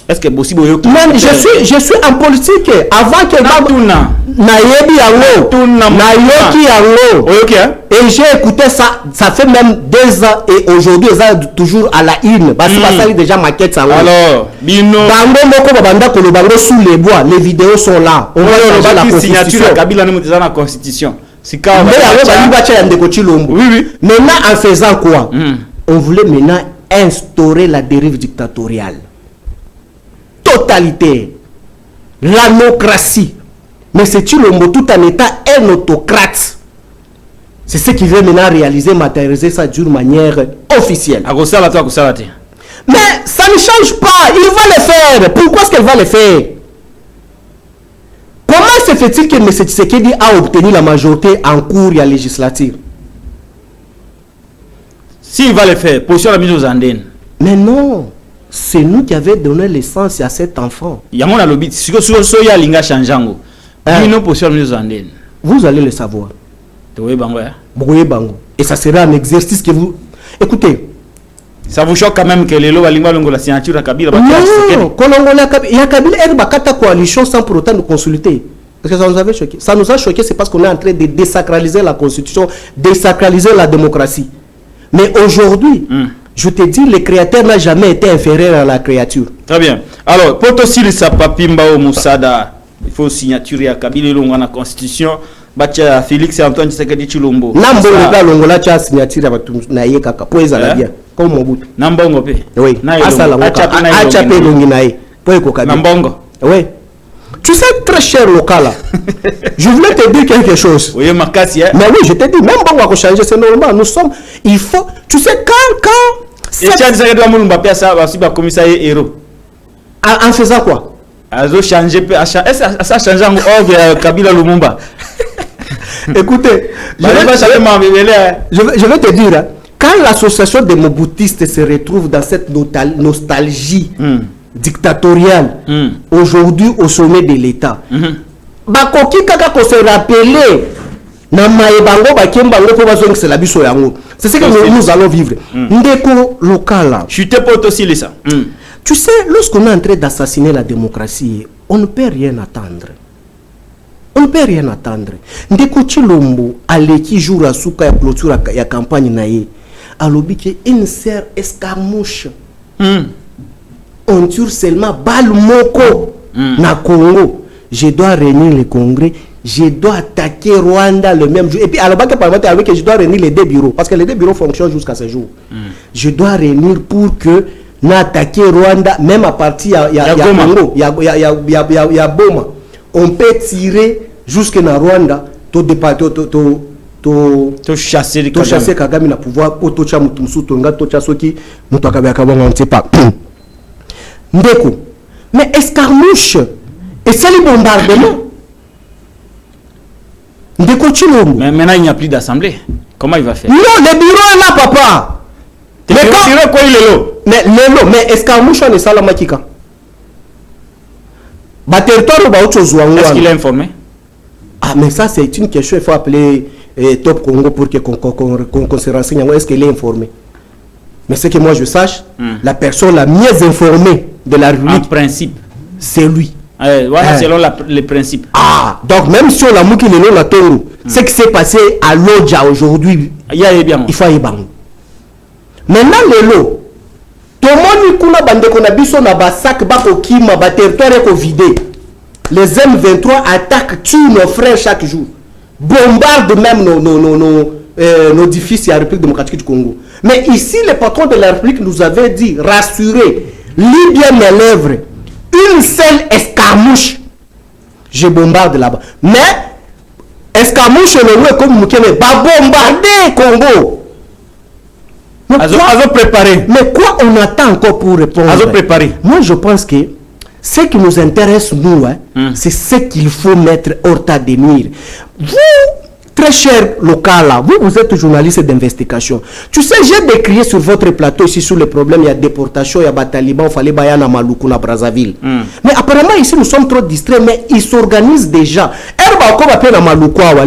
Est-ce que possible je suis en politique avant que Nayebi Yango et j'ai écouté ça fait même 2 ans et aujourd'hui ils sont toujours à la une parce que ça déjà maquette alors bino bango moko babanda ko bango sous les bois, les vidéos sont là, on va changer la constitution. Kabila ne dans la constitution oui. Maintenant en faisant quoi? On voulait maintenant instaurer la dérive dictatoriale totalitaire, l'anocratie. Mais c'est le tout en état un autocrate. C'est ce qu'il veut maintenant réaliser, matérialiser ça d'une manière officielle. Mais ça ne change pas. Il va le faire. Pourquoi est-ce qu'elle va le faire? se fait-il que M. Tshisekedi a obtenu la majorité en cours et à législature? S'il va le faire, position la mise aux antennes. Mais non, c'est nous qui avons donné l'essence à cet enfant. Il y a mon lobby. Si vous avez linga changeango, nous position la mise aux antennes. Vous allez le savoir. Brouillé bango. Et ça sera un exercice que vous... Écoutez. Ça vous choque quand même que les lois linga la signature à Kabila? Non, il y a Kabila et Bakata coalition sans pour autant nous consulter. Parce que ça nous avait choqué. Ça nous a choqué, c'est parce qu'on est en train de désacraliser la constitution, désacraliser la démocratie. Mais aujourd'hui, je te dis, le créateur n'a jamais été inférieur à la créature. Très bien. Alors, pour aussi le Sapapimba au Moussada, il faut signature à Kabila dans la constitution. Bacha Félix et Antoine Tshisekedi Chilombo. Nambo le longola cha signature na ye kaka po ezala bien. Comme Mobutu. Nambongo pe. Oui. Asala acha pe longi na ye. Po eko kabila. Nambongo. Oui. Tu sais, très cher local, je voulais te dire quelque chose. Oui, Makassi, hein? Mais oui, je te dis, même bon, on va changer, c'est normal. Nous sommes, il faut, tu sais, quand. Et tu as dit que Moulumba Pia, ça va suivre comme ça, héros. En faisant quoi? Azo changer, est-ce que ça change en hors Kabila Lumumba? Écoutez, je vais te dire, hein, quand l'association des Moboutistes se retrouve dans cette nostalgie dictatoriale, aujourd'hui au sommet de l'État, bakoki kaka ko se rappeler na maebango bakembango po bazongisa la biso yango. C'est ce que nous allons vivre. Ndeko local. Je te porte aussi ça. Tu sais, lorsqu'on est en train d'assassiner la démocratie, on ne peut rien attendre. On ne peut rien attendre. Ndeko Chilombo aleki jour à souka ya clôture ya campagne naie. Alobi ke une serre escarmouche. On tire seulement balle moko na Congo. Je dois réunir le Congrès, je dois attaquer Rwanda le même jour. Et puis, alors, avec je dois réunir les deux bureaux, parce que les deux bureaux fonctionnent jusqu'à ce jour. Je dois réunir pour que n'attaquer Rwanda, même à partir il y a Congo, il y a Boma. On peut tirer jusqu'à Rwanda, to chasser Kagame na pouvoir, pour to cha mutumsu tonga to cha soki mutakabe akabanga on ne sait pas. Ndeko, mais escarmouche et c'est le bombardement. Ndeko Chilombo. Mais maintenant il n'y a plus d'assemblée. Comment il va faire? Non, le bureau est là, papa. Mais quand quoi il est là? Mais escarmouche on est ça la makika. Ba territoire ba autre zouango. Est-ce qu'il est informé? Ah mais ça c'est une question, il faut appeler Top Congo pour que qu'on se renseigne. Est-ce qu'il est informé? Mais ce que moi je sache, la personne la mieux informée de la République, en principe, c'est lui. Voilà, selon les principes. Ah, donc même si on a mouki le nom la Tongo, ce qui s'est passé à Lodja aujourd'hui, il faut y aller. Maintenant, le lot, tout le monde kuna bande qu'on a biso na basak bako kima ba territoire ko vidé. Les M23 attaquent, tuent nos frères chaque jour, bombardent même nos édifices de la République démocratique du Congo. Mais ici, le patron de la République nous avait dit, rassurez, lis bien mes lèvres, une seule escarmouche, je bombarde là-bas. Mais, escarmouche, le est comme Moukele, va bombarder Congo. Mais quoi on attend encore pour répondre? Moi, je pense que ce qui nous intéresse, nous, c'est ce qu'il faut mettre hors tas de mire. Vous, très cher local, vous êtes journaliste d'investigation. Tu sais, j'ai décrié sur votre plateau ici sur le problème, il y a déportation, il y a Bataliban, il fallait Bayana Maloukou, à Brazzaville. Mais apparemment, ici, nous sommes trop distraits, mais ils s'organisent déjà.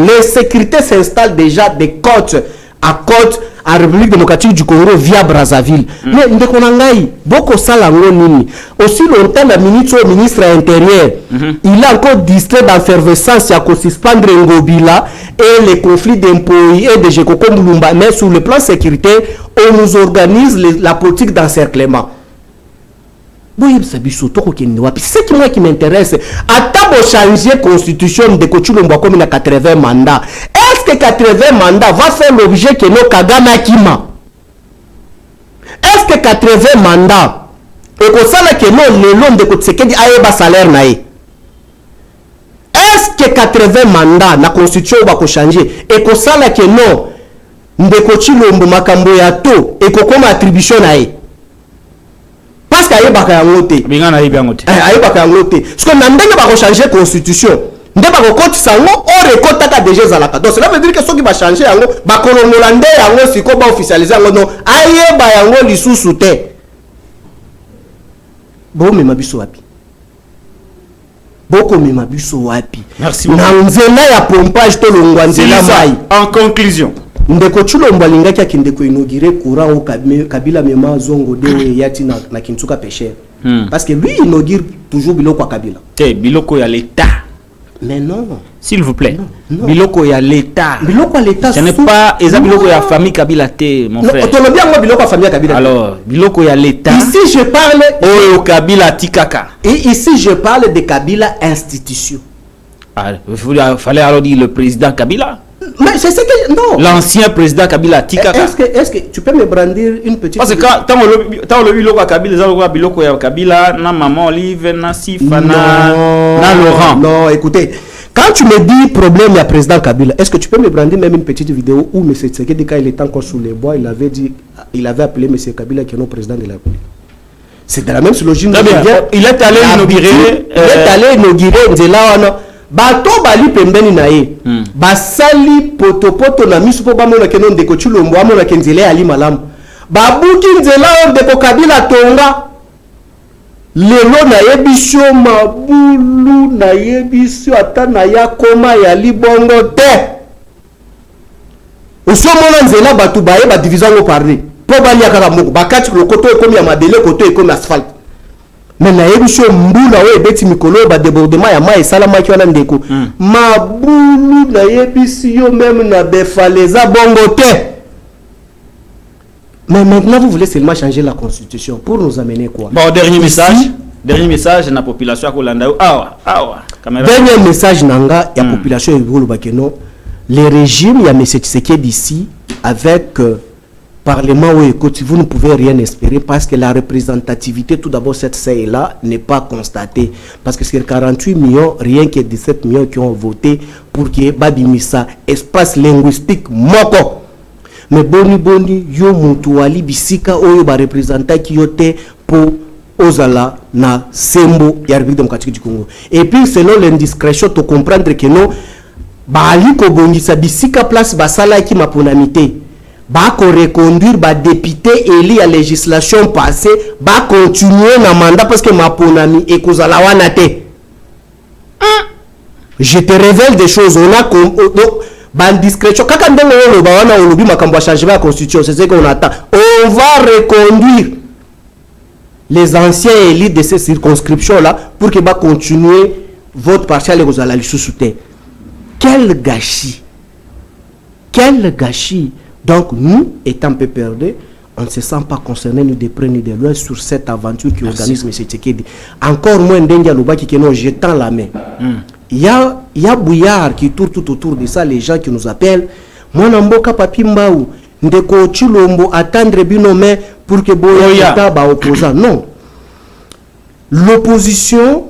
Les sécurités s'installent déjà des côtes à côte à République démocratique du Congo via Brazzaville. Mais Ndekonangaï, beaucoup salangonini. Aussi longtemps, le ministre intérieur, il a encore distrait d'effervescence à suspendre Ngobila et les conflits d'impôts et de Jekoko Moulumba. Mais sur le plan sécuritaire, on nous organise la politique d'encerclement. C'est ce qui moi qui m'intéresse. À changer la constitution de Kochulombo comme il a 80 mandats. Est-ce que 80 mandats va faire l'objet que nos Kagame Akima? Est-ce que 80 mandats et que ça que non le nom de Kotsekedi a un salaire naï? Est-ce que 80 mandats na constitution va changer et que ça que non de Kochulombo makambo ya to et que comme attribution naï? Parce qu'il y a des gens qui ont été. Parce que nous avons changé la constitution. nde bakokotisa yango or ekotaka déjà ezalaka. Donc cela veut dire que soki bachange yango bakolongola nde yango siko baofficialize yango non ayeba yango lisusu te. Bomema biso wapi? Bokomema biso wapi? Merci beaucoup. Na nzela ya pompage to longwa nzela mai. En conclusion, ndeko Chulombo alingaki akindeko inaugurer courant au Kabila mema zongo de yati na Kintuka pêcheur. Parce que lui inaugure toujours biloko Kabila. te biloko ya l'État. Mais non. S'il vous plaît. Non. Biloko ya l'État. Biloko à l'État. Ce n'est pas eza biloko ya famille Kabila te, mon frère. Non, bien moi biloko famille Kabila. Alors, biloko ya l'État. Ici je parle Oyo Kabila tikaka. et ici je parle de Kabila institution. Ah, il fallait alors dire le président Kabila. Mais c'est ce que non. L'ancien président Kabila tikaka. Est-ce que tu peux me brandir une petite Parce que tant le biloko ya Kabila, ça le biloko ya Kabila na maman Olive na Sifa na Laurent. Non, écoutez, quand tu me dis problème à président Kabila, est-ce que tu peux me brandir même une petite vidéo où M. Tshisekedi, quand il était encore sous les bois, il avait appelé M. Kabila qui est notre président de la République. C'est de la même logique. Très bien. Il est allé inaugurer. Il est allé inaugurer Nzela. Bato bali pembeni na ye. Basali poto na misu po bamona keno ndeko Chulombo amona kenzele ali malamu. Babuki Nzela ndeko Kabila tonga. Lelo na yebisho mabulu na yebisho ata na ya koma ya libongo te. Osio mona Nzela batu baye ba division ngo parler. Po bali akaka moko bakati lokoto ekomi ya mabele koto ekomi asphalte. Mais na yebisho mbula we beti mikolo ba débordement ya mai salama ki wana ndeko. Mabulu na yebisi yo même na befaleza bongo te. Mais maintenant vous voulez seulement changer la constitution pour nous amener quoi? Bon, dernier message na population ya Kolanda. Awa. Caméra. Dernier message nanga ya population ya Bolo Bakeno. Le régime ya M. Tshisekedi ici avec Parlement ou écoute, vous ne pouvez rien espérer parce que la représentativité, tout d'abord, cette CEI-là n'est pas constatée. Parce que c'est 48 millions, rien que 17 millions qui ont voté pour qu'il y ait Babimisa, espace linguistique, moko. Mais boni, yo mutuali bisika oyo ba représentant qui yote pour Ozala na Sembo ya République démocratique du Congo. Et puis, selon l'indiscrétion, tu comprendre que non, ba ali ko bongisa bisika place basala ki maponamité. Va reconduire ba député élu à législation passée va continuer na mandat parce que ma ponami et kozala wana te. Je te révèle des choses on a ba discrétion kaka ndenge on ba wana olobi makambo changement la constitution c'est ce qu'on attend. On va reconduire les anciens élus de ces circonscriptions là pour que va continuer vote partiel et kozala lisusu te. Quel gâchis. Quel gâchis. Donc nous, étant peu perdus, on ne se sent pas concernés ni de près ni de loin sur cette aventure qui organise M. Tshisekedi. Encore moins d'India Lubaki qui nous jetant la main. Il y a Bouillard qui tourne tout autour de ça, les gens qui nous appellent. Moi, Namboka Papi Mbaou, Ndeko Chulombo, attendre binomé pour que Boya ba opposant. Non. L'opposition,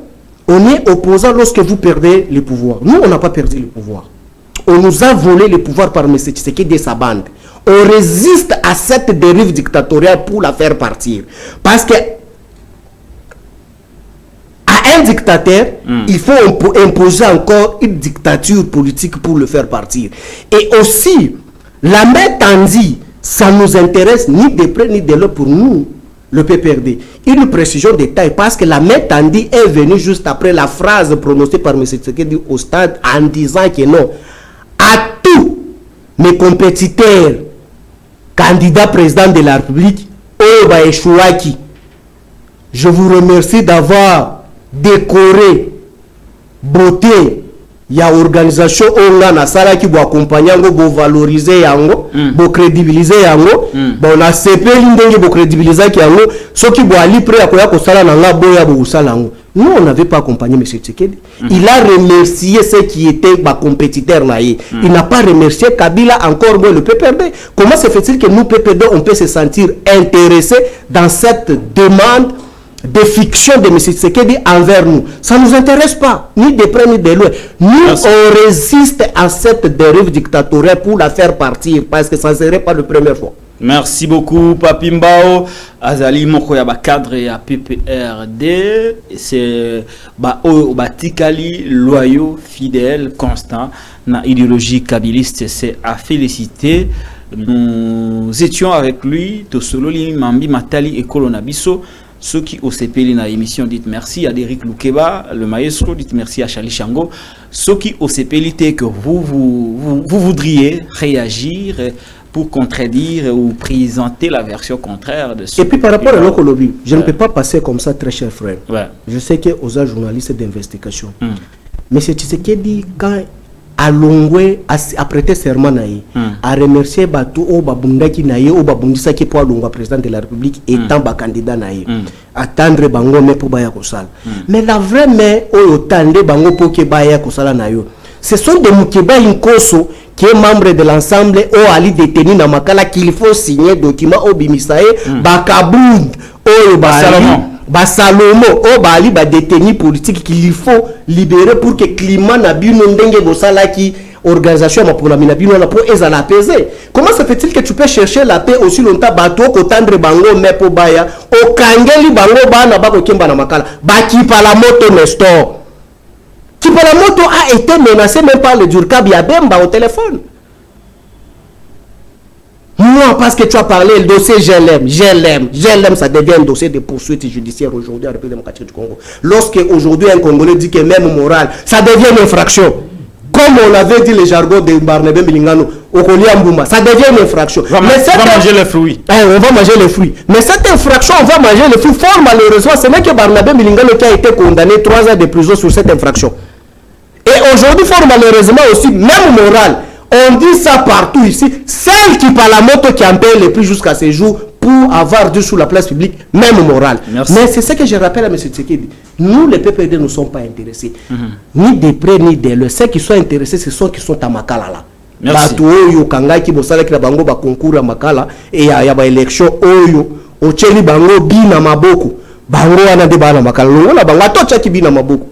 on est opposant lorsque vous perdez le pouvoir. Nous, on n'a pas perdu le pouvoir. On nous a volé le pouvoir par M. Tshisekedi et sa bande. On résiste à cette dérive dictatoriale pour la faire partir. Parce que à un dictateur, il faut imposer encore une dictature politique pour le faire partir. Et aussi, la main tendue, ça nous intéresse ni de près ni de loin pour nous, le PPRD. Une précision de taille, parce que la main tendue est venue juste après la phrase prononcée par M. Tshisekedi au stade en disant que non, à tous mes compétiteurs, candidats président de la République, Oba Echouaki, je vous remercie d'avoir décoré beauté ya organisation onga na sala ki bo accompagner ngo bo valoriser yango bo crédibiliser yango bon na sepeli ndenge bo crédibiliser ki yango soki bo ali prêt akoya ko sala na nga boya bo sala yango. Nous on n'avait pas accompagné M. Tshisekedi. Il a remercié ceux qui étaient ba compétiteurs là. Il n'a pas remercié Kabila, encore moins le PPRD. Comment se fait-il que nous PPRD on peut se sentir intéressés dans cette demande de fiction de M. Tshisekedi envers nous. Ça ne nous intéresse pas, ni de près ni de loin. Nous, on résiste à cette dérive dictatoriale pour la faire partir, parce que ça ne serait pas la première fois. Merci beaucoup, Papi Mbao. Azali moko ya ba cadre ya PPRD, c'est ba tikali loyaux, fidèles, constants na idéologie kabiliste, c'est à féliciter. Nous étions avec lui, Tosololi Mambi Matali et Kolonabiso. Ceux qui au CPL na émission dites merci à Derek Loukeba, le maestro, dites merci à Charlie Chango. Ceux qui au CPL que vous voudriez réagir pour contredire ou présenter la version contraire de ce. Et puis par rapport à l'Okolobi, je ne peux pas passer comme ça, très cher frère. Ouais. Je sais que aux journalistes d'investigation. Mais c'est ce qui dit quand à Longwe a prêté serment à remercier Batou au Babundaki naïe au Babundisa qui pour Longwa président de la République étant ba candidat naïe. Attendre bango mais pour baya kosala. Mais la vraie mais au tande bango pour que baya kosala naïe. Ce sont des Mukeba Inkoso qui est membre de l'ensemble au Ali détenu na makala qu'il faut signer document au Bimisae Bakaboud au Basalomo au Bali ba détenu politique qu'il faut libérer pour que climat na bino ndenge bosala qui organisation ma pour la minabino na pour ezala apaiser. Comment se fait-il que tu peux chercher la paix aussi longtemps bato ko tendre bango mais pour baya au kangeli bango bana bako kemba na makala baki pa la moto Nestor. Kipalamoto a été menacé même par le Durkab Yabemba au téléphone. Moi, parce que tu as parlé, le dossier je l'aime, ça devient un dossier de poursuite judiciaire aujourd'hui en République démocratique du Congo. Lorsque aujourd'hui un Congolais dit que même moral, ça devient une infraction. Comme on avait dit le jargon de Barnabé Milingano, au Koliambouma, ça devient une infraction. On va manger les fruits. On va manger les fruits. Mais cette infraction, on va manger les fruits. Fort malheureusement, ce n'est que Barnabé Milingano qui a été condamné 3 ans de prison sur cette infraction. Et aujourd'hui, fort malheureusement aussi, même moral, on dit ça partout ici, celle qui par la moto qui en paye le plus jusqu'à ce jour pour avoir dû sur la place publique, même moral. Merci. Mais c'est ce que je rappelle à M. Tshisekedi. Nous, les PPD, ne sommes pas intéressés. Ni de près, ni de loin. Ceux qui sont intéressés, ce sont qui sont à Makala là. Merci. Oyo kanga ki bosala ki bango ba concours à Makala et ya ba élection oyo o cheli bango bina maboko. Bango wana de bana Makala. Lona bango atocha ki bina maboko.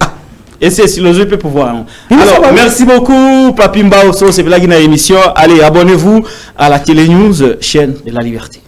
Et c'est si le peut pouvoir. Alors, merci beaucoup, Papi Mbao. C'est la émission. Allez, abonnez-vous à la Télé News, chaîne de la liberté.